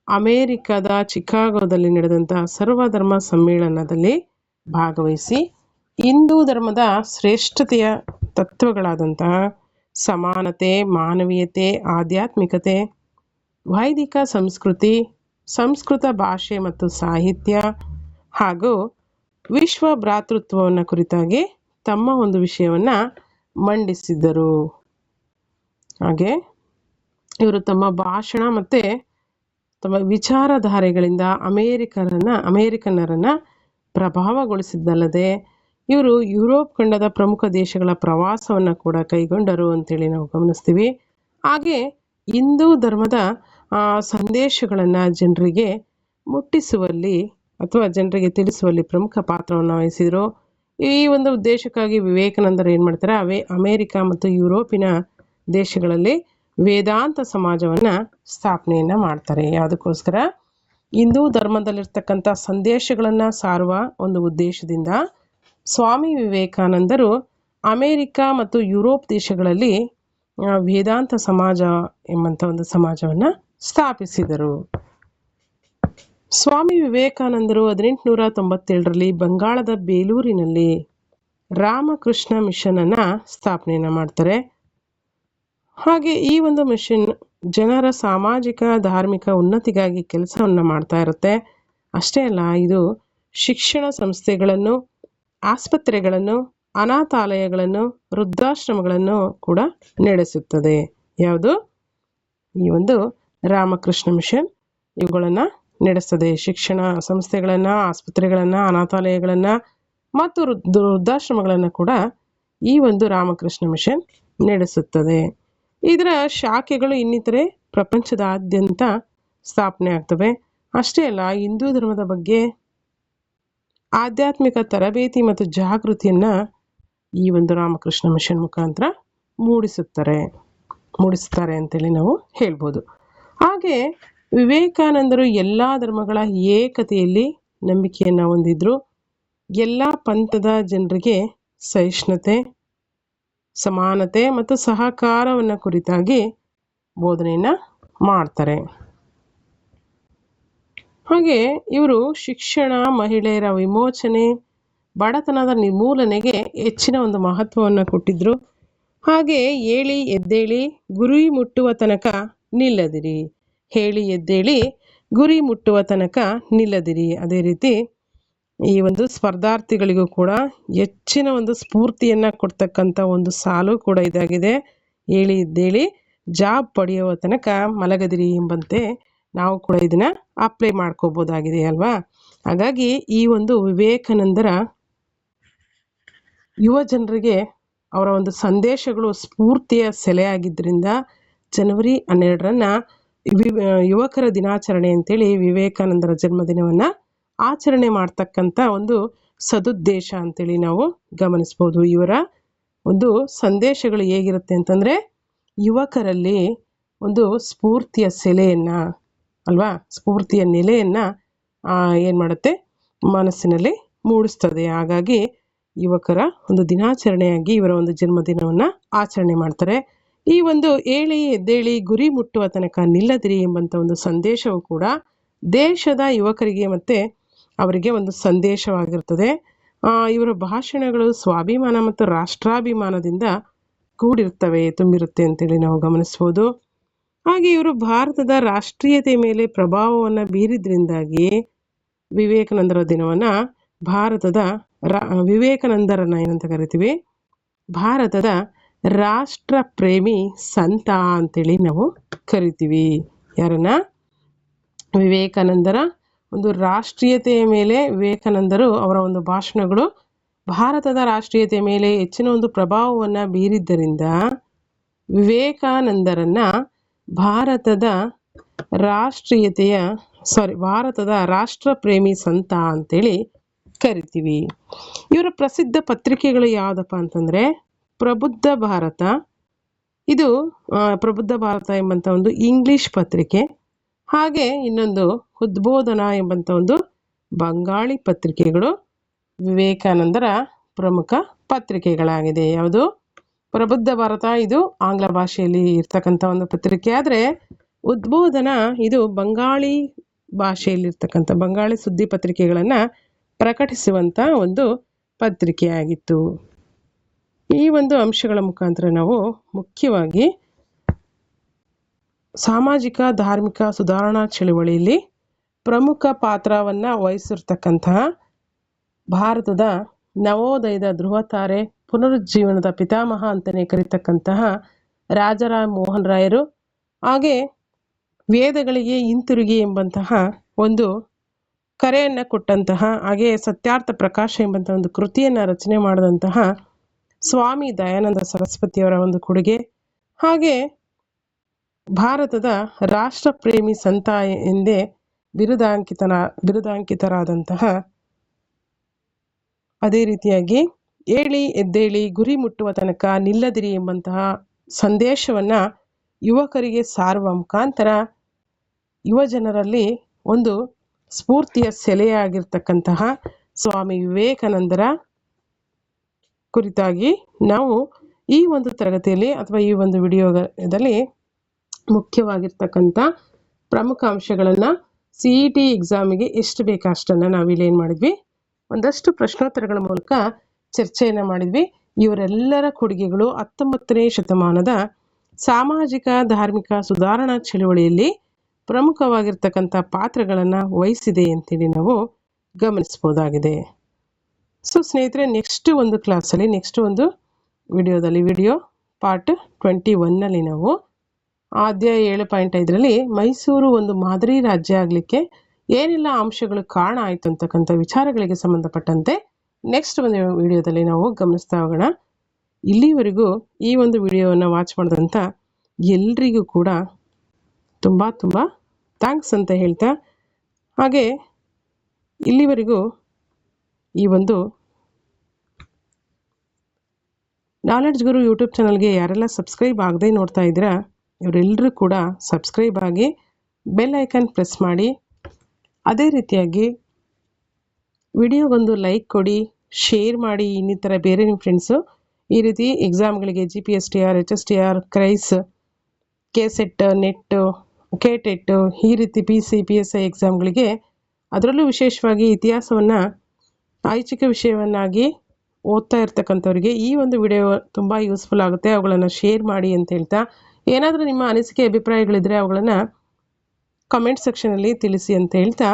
ಅಮೇರಿಕದ ಚಿಕಾಗೋದಲ್ಲಿ ನಡೆದಂಥ ಸರ್ವಧರ್ಮ ಸಮ್ಮೇಳನದಲ್ಲಿ ಭಾಗವಹಿಸಿ ಹಿಂದೂ ಧರ್ಮದ ಶ್ರೇಷ್ಠತೆಯ ತತ್ವಗಳಾದಂತಹ ಸಮಾನತೆ, ಮಾನವೀಯತೆ, ಆಧ್ಯಾತ್ಮಿಕತೆ, ವೈದಿಕ ಸಂಸ್ಕೃತಿ, ಸಂಸ್ಕೃತ ಭಾಷೆ ಮತ್ತು ಸಾಹಿತ್ಯ ಹಾಗೂ ವಿಶ್ವ ಭ್ರಾತೃತ್ವವನ್ನು ಕುರಿತಾಗಿ ತಮ್ಮ ಒಂದು ವಿಷಯವನ್ನು ಮಂಡಿಸಿದ್ದರು. ಹಾಗೆ ಇವರು ತಮ್ಮ ಭಾಷಣ ಮತ್ತು ತಮ್ಮ ವಿಚಾರಧಾರೆಗಳಿಂದ ಅಮೇರಿಕನ್ನರನ್ನು ಪ್ರಭಾವಗೊಳಿಸಿದ್ದಲ್ಲದೆ ಇವರು ಯುರೋಪ್ ಖಂಡದ ಪ್ರಮುಖ ದೇಶಗಳ ಪ್ರವಾಸವನ್ನು ಕೂಡ ಕೈಗೊಂಡರು ಅಂತೇಳಿ ನಾವು ಗಮನಿಸ್ತೀವಿ. ಹಾಗೆ ಹಿಂದೂ ಧರ್ಮದ ಸಂದೇಶಗಳನ್ನು ಜನರಿಗೆ ಮುಟ್ಟಿಸುವಲ್ಲಿ ಅಥವಾ ಜನರಿಗೆ ತಿಳಿಸುವಲ್ಲಿ ಪ್ರಮುಖ ಪಾತ್ರವನ್ನು ವಹಿಸಿದರು. ಈ ಒಂದು ಉದ್ದೇಶಕ್ಕಾಗಿ ವಿವೇಕಾನಂದರು ಏನು ಮಾಡ್ತಾರೆ, ಅಮೇರಿಕ ಮತ್ತು ಯುರೋಪಿನ ದೇಶಗಳಲ್ಲಿ ವೇದಾಂತ ಸಮಾಜವನ್ನು ಸ್ಥಾಪನೆಯನ್ನು ಮಾಡ್ತಾರೆ. ಯಾವುದಕ್ಕೋಸ್ಕರ? ಹಿಂದೂ ಧರ್ಮದಲ್ಲಿರ್ತಕ್ಕಂಥ ಸಂದೇಶಗಳನ್ನು ಸಾರುವ ಒಂದು ಉದ್ದೇಶದಿಂದ ಸ್ವಾಮಿ ವಿವೇಕಾನಂದರು ಅಮೇರಿಕ ಮತ್ತು ಯುರೋಪ್ ದೇಶಗಳಲ್ಲಿ ವೇದಾಂತ ಸಮಾಜ ಎಂಬಂಥ ಒಂದು ಸಮಾಜವನ್ನು ಸ್ಥಾಪಿಸಿದರು. ಸ್ವಾಮಿ ವಿವೇಕಾನಂದರು 1897 ಬಂಗಾಳದ ಬೇಲೂರಿನಲ್ಲಿ ರಾಮಕೃಷ್ಣ ಮಿಷನನ್ನು ಸ್ಥಾಪನೆಯನ್ನು ಮಾಡ್ತಾರೆ. ಹಾಗೆ ಈ ಒಂದು ಮಿಷನ್ ಜನರ ಸಾಮಾಜಿಕ ಧಾರ್ಮಿಕ ಉನ್ನತಿಗಾಗಿ ಕೆಲಸವನ್ನು ಮಾಡ್ತಾ ಇರುತ್ತೆ. ಅಷ್ಟೇ ಅಲ್ಲ, ಇದು ಶಿಕ್ಷಣ ಸಂಸ್ಥೆಗಳನ್ನು, ಆಸ್ಪತ್ರೆಗಳನ್ನು, ಅನಾಥಾಲಯಗಳನ್ನು, ವೃದ್ಧಾಶ್ರಮಗಳನ್ನು ಕೂಡ ನಡೆಸುತ್ತದೆ. ಯಾವುದು? ಈ ಒಂದು ರಾಮಕೃಷ್ಣ ಮಿಷನ್ ಇವುಗಳನ್ನು ನಡೆಸ್ತದೆ. ಶಿಕ್ಷಣ ಸಂಸ್ಥೆಗಳನ್ನು, ಆಸ್ಪತ್ರೆಗಳನ್ನು, ಅನಾಥಾಲಯಗಳನ್ನು ಮತ್ತು ವೃದ್ಧಾಶ್ರಮಗಳನ್ನು ಕೂಡ ಈ ಒಂದು ರಾಮಕೃಷ್ಣ ಮಿಷನ್ ನಡೆಸುತ್ತದೆ. ಇದರ ಶಾಖೆಗಳು ಇನ್ನಿತರೆ ಪ್ರಪಂಚದಾದ್ಯಂತ ಸ್ಥಾಪನೆ ಆಗ್ತವೆ. ಅಷ್ಟೇ ಅಲ್ಲ, ಹಿಂದೂ ಧರ್ಮದ ಬಗ್ಗೆ ಆಧ್ಯಾತ್ಮಿಕ ತರಬೇತಿ ಮತ್ತು ಜಾಗೃತಿಯನ್ನು ಈ ಒಂದು ರಾಮಕೃಷ್ಣ ಮಿಷನ್ ಮುಖಾಂತರ ಮೂಡಿಸ್ತಾರೆ ಅಂತೇಳಿ ನಾವು ಹೇಳ್ಬೋದು. ಹಾಗೆ ವಿವೇಕಾನಂದರು ಎಲ್ಲ ಧರ್ಮಗಳ ಏಕತೆಯಲ್ಲಿ ನಂಬಿಕೆಯನ್ನು ಹೊಂದಿದ್ರು. ಎಲ್ಲ ಪಂಥದ ಜನರಿಗೆ ಸಹಿಷ್ಣುತೆ, ಸಮಾನತೆ ಮತ್ತು ಸಹಕಾರವನ್ನು ಕುರಿತಾಗಿ ಬೋಧನೆಯನ್ನು ಮಾಡ್ತಾರೆ. ಹಾಗೆ ಇವರು ಶಿಕ್ಷಣ, ಮಹಿಳೆಯರ ವಿಮೋಚನೆ, ಬಡತನದ ನಿರ್ಮೂಲನೆಗೆ ಹೆಚ್ಚಿನ ಒಂದು ಮಹತ್ವವನ್ನು ಕೊಟ್ಟಿದ್ರು. ಹಾಗೆ ಹೇಳಿ ಎದ್ದೇಳಿ ಗುರಿ ಮುಟ್ಟುವ ತನಕ ನಿಲ್ಲದಿರಿ, ಹೇಳಿ ಎದ್ದೇಳಿ ಗುರಿ ಮುಟ್ಟುವ ತನಕ ನಿಲ್ಲದಿರಿ. ಅದೇ ರೀತಿ ಈ ಒಂದು ಸ್ಪರ್ಧಾರ್ಥಿಗಳಿಗೂ ಕೂಡ ಹೆಚ್ಚಿನ ಒಂದು ಸ್ಫೂರ್ತಿಯನ್ನು ಕೊಡ್ತಕ್ಕಂಥ ಒಂದು ಸಾಲು ಕೂಡ ಇದಾಗಿದೆ. ಹೇಳಿ ಎದ್ದೇಳಿ ಜಾಬ್ ಪಡೆಯುವ ತನಕ ಮಲಗದಿರಿ ಎಂಬಂತೆ ನಾವು ಕೂಡ ಇದನ್ನು ಅಪ್ಲೈ ಮಾಡ್ಕೋಬೋದಾಗಿದೆ ಅಲ್ವಾ. ಹಾಗಾಗಿ ಈ ಒಂದು ವಿವೇಕಾನಂದರ ಯುವ ಜನರಿಗೆ ಅವರ ಒಂದು ಸಂದೇಶಗಳು ಸ್ಫೂರ್ತಿಯ ಸೆಲೆಯಾಗಿದ್ದರಿಂದ ಜನವರಿ 12ರಂದು ಯುವಕರ ದಿನಾಚರಣೆ ಅಂತೇಳಿ ವಿವೇಕಾನಂದರ ಜನ್ಮದಿನವನ್ನು ಆಚರಣೆ ಮಾಡ್ತಕ್ಕಂಥ ಒಂದು ಸದುದ್ದೇಶ ಅಂತೇಳಿ ನಾವು ಗಮನಿಸ್ಬೋದು. ಇವರ ಒಂದು ಸಂದೇಶಗಳು ಹೇಗಿರುತ್ತೆ ಅಂತಂದರೆ, ಯುವಕರಲ್ಲಿ ಒಂದು ಸ್ಫೂರ್ತಿಯ ಸೆಲೆಯನ್ನು ಅಲ್ವಾ, ಸ್ಫೂರ್ತಿಯ ನೆಲೆಯನ್ನು ಏನು ಮಾಡುತ್ತೆ, ಮನಸ್ಸಿನಲ್ಲಿ ಮೂಡಿಸ್ತದೆ. ಹಾಗಾಗಿ ಯುವಕರ ಒಂದು ದಿನಾಚರಣೆಯಾಗಿ ಇವರ ಒಂದು ಜನ್ಮದಿನವನ್ನು ಆಚರಣೆ ಮಾಡ್ತಾರೆ. ಈ ಒಂದು ಹೇಳಿ ಎದ್ದೇಳಿ ಗುರಿ ಮುಟ್ಟುವ ತನಕ ನಿಲ್ಲದಿರಿ ಎಂಬಂಥ ಒಂದು ಸಂದೇಶವು ಕೂಡ ದೇಶದ ಯುವಕರಿಗೆ ಮತ್ತು ಅವರಿಗೆ ಒಂದು ಸಂದೇಶವಾಗಿರ್ತದೆ. ಇವರ ಭಾಷಣಗಳು ಸ್ವಾಭಿಮಾನ ಮತ್ತು ರಾಷ್ಟ್ರಾಭಿಮಾನದಿಂದ ತುಂಬಿರುತ್ತೆ ಅಂತೇಳಿ ನಾವು ಗಮನಿಸ್ಬೋದು. ಹಾಗೆ ಇವರು ಭಾರತದ ರಾಷ್ಟ್ರೀಯತೆ ಮೇಲೆ ಪ್ರಭಾವವನ್ನು ಬೀರಿದ್ರಿಂದಾಗಿ ವಿವೇಕಾನಂದರ ದಿನವನ್ನು ವಿವೇಕಾನಂದರನ್ನ ಏನಂತ ಕರಿತೀವಿ, ಭಾರತದ ರಾಷ್ಟ್ರ ಪ್ರೇಮಿ ಸಂತ ಅಂತೇಳಿ ನಾವು ಕರಿತೀವಿ. ಯಾರನ್ನ? ವಿವೇಕಾನಂದರ ಒಂದು ರಾಷ್ಟ್ರೀಯತೆಯ ಮೇಲೆ ವಿವೇಕಾನಂದರು ಅವರ ಒಂದು ಭಾಷಣಗಳು ಭಾರತದ ರಾಷ್ಟ್ರೀಯತೆಯ ಮೇಲೆ ಹೆಚ್ಚಿನ ಒಂದು ಪ್ರಭಾವವನ್ನು ಬೀರಿದ್ದರಿಂದ ವಿವೇಕಾನಂದರನ್ನ ಭಾರತದ ರಾಷ್ಟ್ರ ಪ್ರೇಮಿ ಸಂತ ಅಂತೇಳಿ ಕರಿತೀವಿ. ಇವರ ಪ್ರಸಿದ್ಧ ಪತ್ರಿಕೆಗಳು ಯಾವುದಪ್ಪ ಅಂತಂದರೆ ಪ್ರಬುದ್ಧ ಭಾರತ. ಇದು ಪ್ರಬುದ್ಧ ಭಾರತ ಎಂಬಂಥ ಒಂದು ಇಂಗ್ಲಿಷ್ ಪತ್ರಿಕೆ. ಹಾಗೆ ಇನ್ನೊಂದು ಉದ್ಬೋಧನಾ ಎಂಬಂಥ ಒಂದು ಬಂಗಾಳಿ ಪತ್ರಿಕೆಗಳು ವಿವೇಕಾನಂದರ ಪ್ರಮುಖ ಪತ್ರಿಕೆಗಳಾಗಿದೆ. ಯಾವುದು? ಪ್ರಬುದ್ಧ ಭಾರತ ಇದು ಆಂಗ್ಲ ಭಾಷೆಯಲ್ಲಿ ಇರ್ತಕ್ಕಂಥ ಒಂದು ಪತ್ರಿಕೆ. ಆದರೆ ಉದ್ಬೋಧನ ಇದು ಬಂಗಾಳಿ ಭಾಷೆಯಲ್ಲಿರ್ತಕ್ಕಂಥ ಬಂಗಾಳಿ ಸುದ್ದಿ ಪತ್ರಿಕೆಗಳನ್ನು ಪ್ರಕಟಿಸುವಂಥ ಒಂದು ಪತ್ರಿಕೆಯಾಗಿತ್ತು. ಈ ಒಂದು ಅಂಶಗಳ ಮುಖಾಂತರ ನಾವು ಮುಖ್ಯವಾಗಿ ಸಾಮಾಜಿಕ ಧಾರ್ಮಿಕ ಸುಧಾರಣಾ ಚಳುವಳಿಯಲ್ಲಿ ಪ್ರಮುಖ ಪಾತ್ರವನ್ನು ವಹಿಸಿರ್ತಕ್ಕಂತಹ ಭಾರತದ ನವೋದಯದ ಧ್ರುವತಾರೆ, ಪುನರುಜ್ಜೀವನದ ಪಿತಾಮಹ ಅಂತಲೇ ಕರೀತಕ್ಕಂತಹ ರಾಜಾರಾಮ್ ಮೋಹನ್ ರಾಯರು, ಹಾಗೆ ವೇದಗಳಿಗೆ ಹಿಂತಿರುಗಿ ಎಂಬಂತಹ ಒಂದು ಕರೆಯನ್ನು ಕೊಟ್ಟಂತಹ, ಹಾಗೆ ಸತ್ಯಾರ್ಥ ಪ್ರಕಾಶ ಎಂಬಂತಹ ಒಂದು ಕೃತಿಯನ್ನು ರಚನೆ ಮಾಡಿದಂತಹ ಸ್ವಾಮಿ ದಯಾನಂದ ಸರಸ್ವತಿಯವರ ಒಂದು ಕೊಡುಗೆ, ಹಾಗೆ ಭಾರತದ ರಾಷ್ಟ್ರ ಪ್ರೇಮಿ ಸಂತ ಎಂದೇ ಬಿರುದಾಂಕಿತರಾದಂತಹ, ಅದೇ ರೀತಿಯಾಗಿ ಹೇಳಿ ಎದ್ದೇಳಿ ಗುರಿ ಮುಟ್ಟುವ ತನಕ ನಿಲ್ಲದಿರಿ ಎಂಬಂತಹ ಸಂದೇಶವನ್ನು ಯುವಕರಿಗೆ ಸಾರುವ ಮುಖಾಂತರ ಯುವ ಜನರಲ್ಲಿ ಒಂದು ಸ್ಫೂರ್ತಿಯ ಸೆಲೆಯಾಗಿರ್ತಕ್ಕಂತಹ ಸ್ವಾಮಿ ವಿವೇಕಾನಂದರ ಕುರಿತಾಗಿ ನಾವು ಈ ಒಂದು ತರಗತಿಯಲ್ಲಿ ಅಥವಾ ಈ ಒಂದು ವಿಡಿಯೋದಲ್ಲಿ ಮುಖ್ಯವಾಗಿರ್ತಕ್ಕಂಥ ಪ್ರಮುಖ ಅಂಶಗಳನ್ನು CET ಎಕ್ಸಾಮಿಗೆ ಎಷ್ಟು ಬೇಕೋ ಅಷ್ಟನ್ನು ನಾವಿಲ್ಲಿ ಏನು ಮಾಡಿದ್ವಿ, ಒಂದಷ್ಟು ಪ್ರಶ್ನೋತ್ತರಗಳ ಮೂಲಕ ಚರ್ಚೆಯನ್ನು ಮಾಡಿದ್ವಿ. ಇವರೆಲ್ಲರ ಕೊಡುಗೆಗಳು 19ನೇ ಶತಮಾನದ ಸಾಮಾಜಿಕ ಧಾರ್ಮಿಕ ಸುಧಾರಣಾ ಚಳುವಳಿಯಲ್ಲಿ ಪ್ರಮುಖವಾಗಿರ್ತಕ್ಕಂಥ ಪಾತ್ರಗಳನ್ನು ವಹಿಸಿದೆ ಅಂತೇಳಿ ನಾವು ಗಮನಿಸ್ಬೋದಾಗಿದೆ. ಸೊ ಸ್ನೇಹಿತರೆ, ನೆಕ್ಸ್ಟ್ ಒಂದು ಕ್ಲಾಸಲ್ಲಿ, ನೆಕ್ಸ್ಟ್ ಒಂದು ವಿಡಿಯೋದಲ್ಲಿ, ವಿಡಿಯೋ ಪಾರ್ಟ್ 21ನಲ್ಲಿ ನಾವು ಅಧ್ಯಾಯ 7.5ರಲ್ಲಿ ಮೈಸೂರು ಒಂದು ಮಾದರಿ ರಾಜ್ಯ ಆಗಲಿಕ್ಕೆ ಏನೆಲ್ಲ ಅಂಶಗಳು ಕಾರಣ ಆಯಿತು ಅಂತಕ್ಕಂಥ ವಿಚಾರಗಳಿಗೆ ಸಂಬಂಧಪಟ್ಟಂತೆ ನೆಕ್ಸ್ಟ್ ಒಂದು ವಿಡಿಯೋದಲ್ಲಿ ನಾವು ಗಮನಿಸ್ತಾ ಹೋಗೋಣ. ಇಲ್ಲಿವರೆಗೂ ಈ ಒಂದು ವಿಡಿಯೋವನ್ನು ವಾಚ್ ಮಾಡಿದಂಥ ಎಲ್ರಿಗೂ ಕೂಡ ತುಂಬ ತುಂಬ ಥ್ಯಾಂಕ್ಸ್ ಅಂತ ಹೇಳ್ತಾ, ಹಾಗೆ ಇಲ್ಲಿವರೆಗೂ ಈ ಒಂದು ನಾಲೆಡ್ಜ್ ಗುರು ಯೂಟ್ಯೂಬ್ ಚಾನಲ್ಗೆ ಯಾರೆಲ್ಲ ಸಬ್ಸ್ಕ್ರೈಬ್ ಆಗದೆ ನೋಡ್ತಾ ಇದ್ದೀರಾ ಇವರೆಲ್ಲರೂ ಕೂಡ ಸಬ್ಸ್ಕ್ರೈಬ್ ಆಗಿ ಬೆಲ್ ಐಕನ್ ಪ್ರೆಸ್ ಮಾಡಿ, ಅದೇ ರೀತಿಯಾಗಿ ವಿಡಿಯೋಗೊಂದು ಲೈಕ್ ಕೊಡಿ, ಶೇರ್ ಮಾಡಿ. ಇನ್ನಿತರ ಬೇರೆ ನಿಮ್ಮ ಫ್ರೆಂಡ್ಸು ಈ ರೀತಿ ಎಕ್ಸಾಮ್ಗಳಿಗೆ GPSTR, HSTR, ಕ್ರೈಸ್, KSET, ನೆಟ್ಟು, KTET ಈ ರೀತಿ PC, PSI ಎಕ್ಸಾಮ್ಗಳಿಗೆ, ಅದರಲ್ಲೂ ವಿಶೇಷವಾಗಿ ಇತಿಹಾಸವನ್ನು ಐಚ್ಛಿಕ ವಿಷಯವನ್ನಾಗಿ ಓದ್ತಾ ಇರ್ತಕ್ಕಂಥವ್ರಿಗೆ ಈ ಒಂದು ವಿಡಿಯೋ ತುಂಬ ಯೂಸ್ಫುಲ್ ಆಗುತ್ತೆ. ಅವುಗಳನ್ನು ಶೇರ್ ಮಾಡಿ ಅಂತ ಹೇಳ್ತಾ, ಏನಾದರೂ ನಿಮ್ಮ ಅನಿಸಿಕೆ ಅಭಿಪ್ರಾಯಗಳಿದ್ದರೆ ಅವುಗಳನ್ನು ಕಮೆಂಟ್ ಸೆಕ್ಷನಲ್ಲಿ ತಿಳಿಸಿ ಅಂತ ಹೇಳ್ತಾ,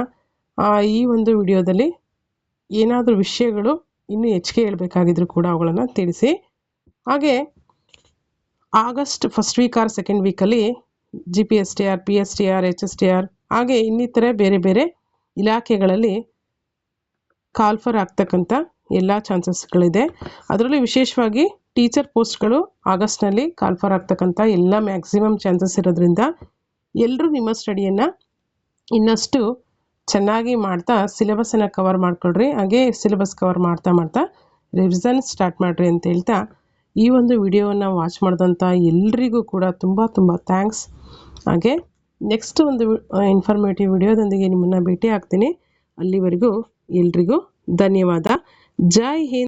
ಈ ಒಂದು ವಿಡಿಯೋದಲ್ಲಿ ಏನಾದರೂ ವಿಷಯಗಳು ಇನ್ನೂ ಹೆಚ್ಚಿಗೆ ಹೇಳಬೇಕಾಗಿದ್ರು ಕೂಡ ಅವುಗಳನ್ನು ತಿಳಿಸಿ. ಹಾಗೆ August first week or second ವೀಕಲ್ಲಿ GPSTR, PSTR, HSTR ಹಾಗೆ ಇನ್ನಿತರ ಬೇರೆ ಬೇರೆ ಇಲಾಖೆಗಳಲ್ಲಿ ಕಾಲ್ಫರ್ ಆಗ್ತಕ್ಕಂಥ ಎಲ್ಲ ಚಾನ್ಸಸ್ಗಳಿದೆ. ಅದರಲ್ಲೂ ವಿಶೇಷವಾಗಿ ಟೀಚರ್ ಪೋಸ್ಟ್ಗಳು ಆಗಸ್ಟ್ನಲ್ಲಿ ಕಾಲ್ಫರ್ ಆಗ್ತಕ್ಕಂಥ ಎಲ್ಲ ಮ್ಯಾಕ್ಸಿಮಮ್ ಚಾನ್ಸಸ್ ಇರೋದ್ರಿಂದ ಎಲ್ಲರೂ ನಿಮ್ಮ ಸ್ಟಡಿಯನ್ನು ಇನ್ನಷ್ಟು ಚೆನ್ನಾಗಿ ಮಾಡ್ತಾ ಸಿಲೆಬಸ್ಸನ್ನು ಕವರ್ ಮಾಡ್ಕೊಳ್ರಿ. ಹಾಗೆ ಸಿಲೆಬಸ್ ಕವರ್ ಮಾಡ್ತಾ ಮಾಡ್ತಾ ರಿವಿಷನ್ ಸ್ಟಾರ್ಟ್ ಮಾಡಿರಿ ಅಂತ ಹೇಳ್ತಾ, ಈ ಒಂದು ವಿಡಿಯೋವನ್ನು ವಾಚ್ ಮಾಡಿದಂಥ ಎಲ್ರಿಗೂ ಕೂಡ ತುಂಬ ತುಂಬ ಥ್ಯಾಂಕ್ಸ್. ಹಾಗೆ ನೆಕ್ಸ್ಟ್ ಒಂದು ಇನ್ಫಾರ್ಮೇಟಿವ್ ವಿಡಿಯೋದೊಂದಿಗೆ ನಿಮ್ಮನ್ನು ಭೇಟಿ ಆಗ್ತೀನಿ. ಅಲ್ಲಿವರೆಗೂ ಎಲ್ರಿಗೂ ಧನ್ಯವಾದ. ಜೈ ಹಿಂದ್.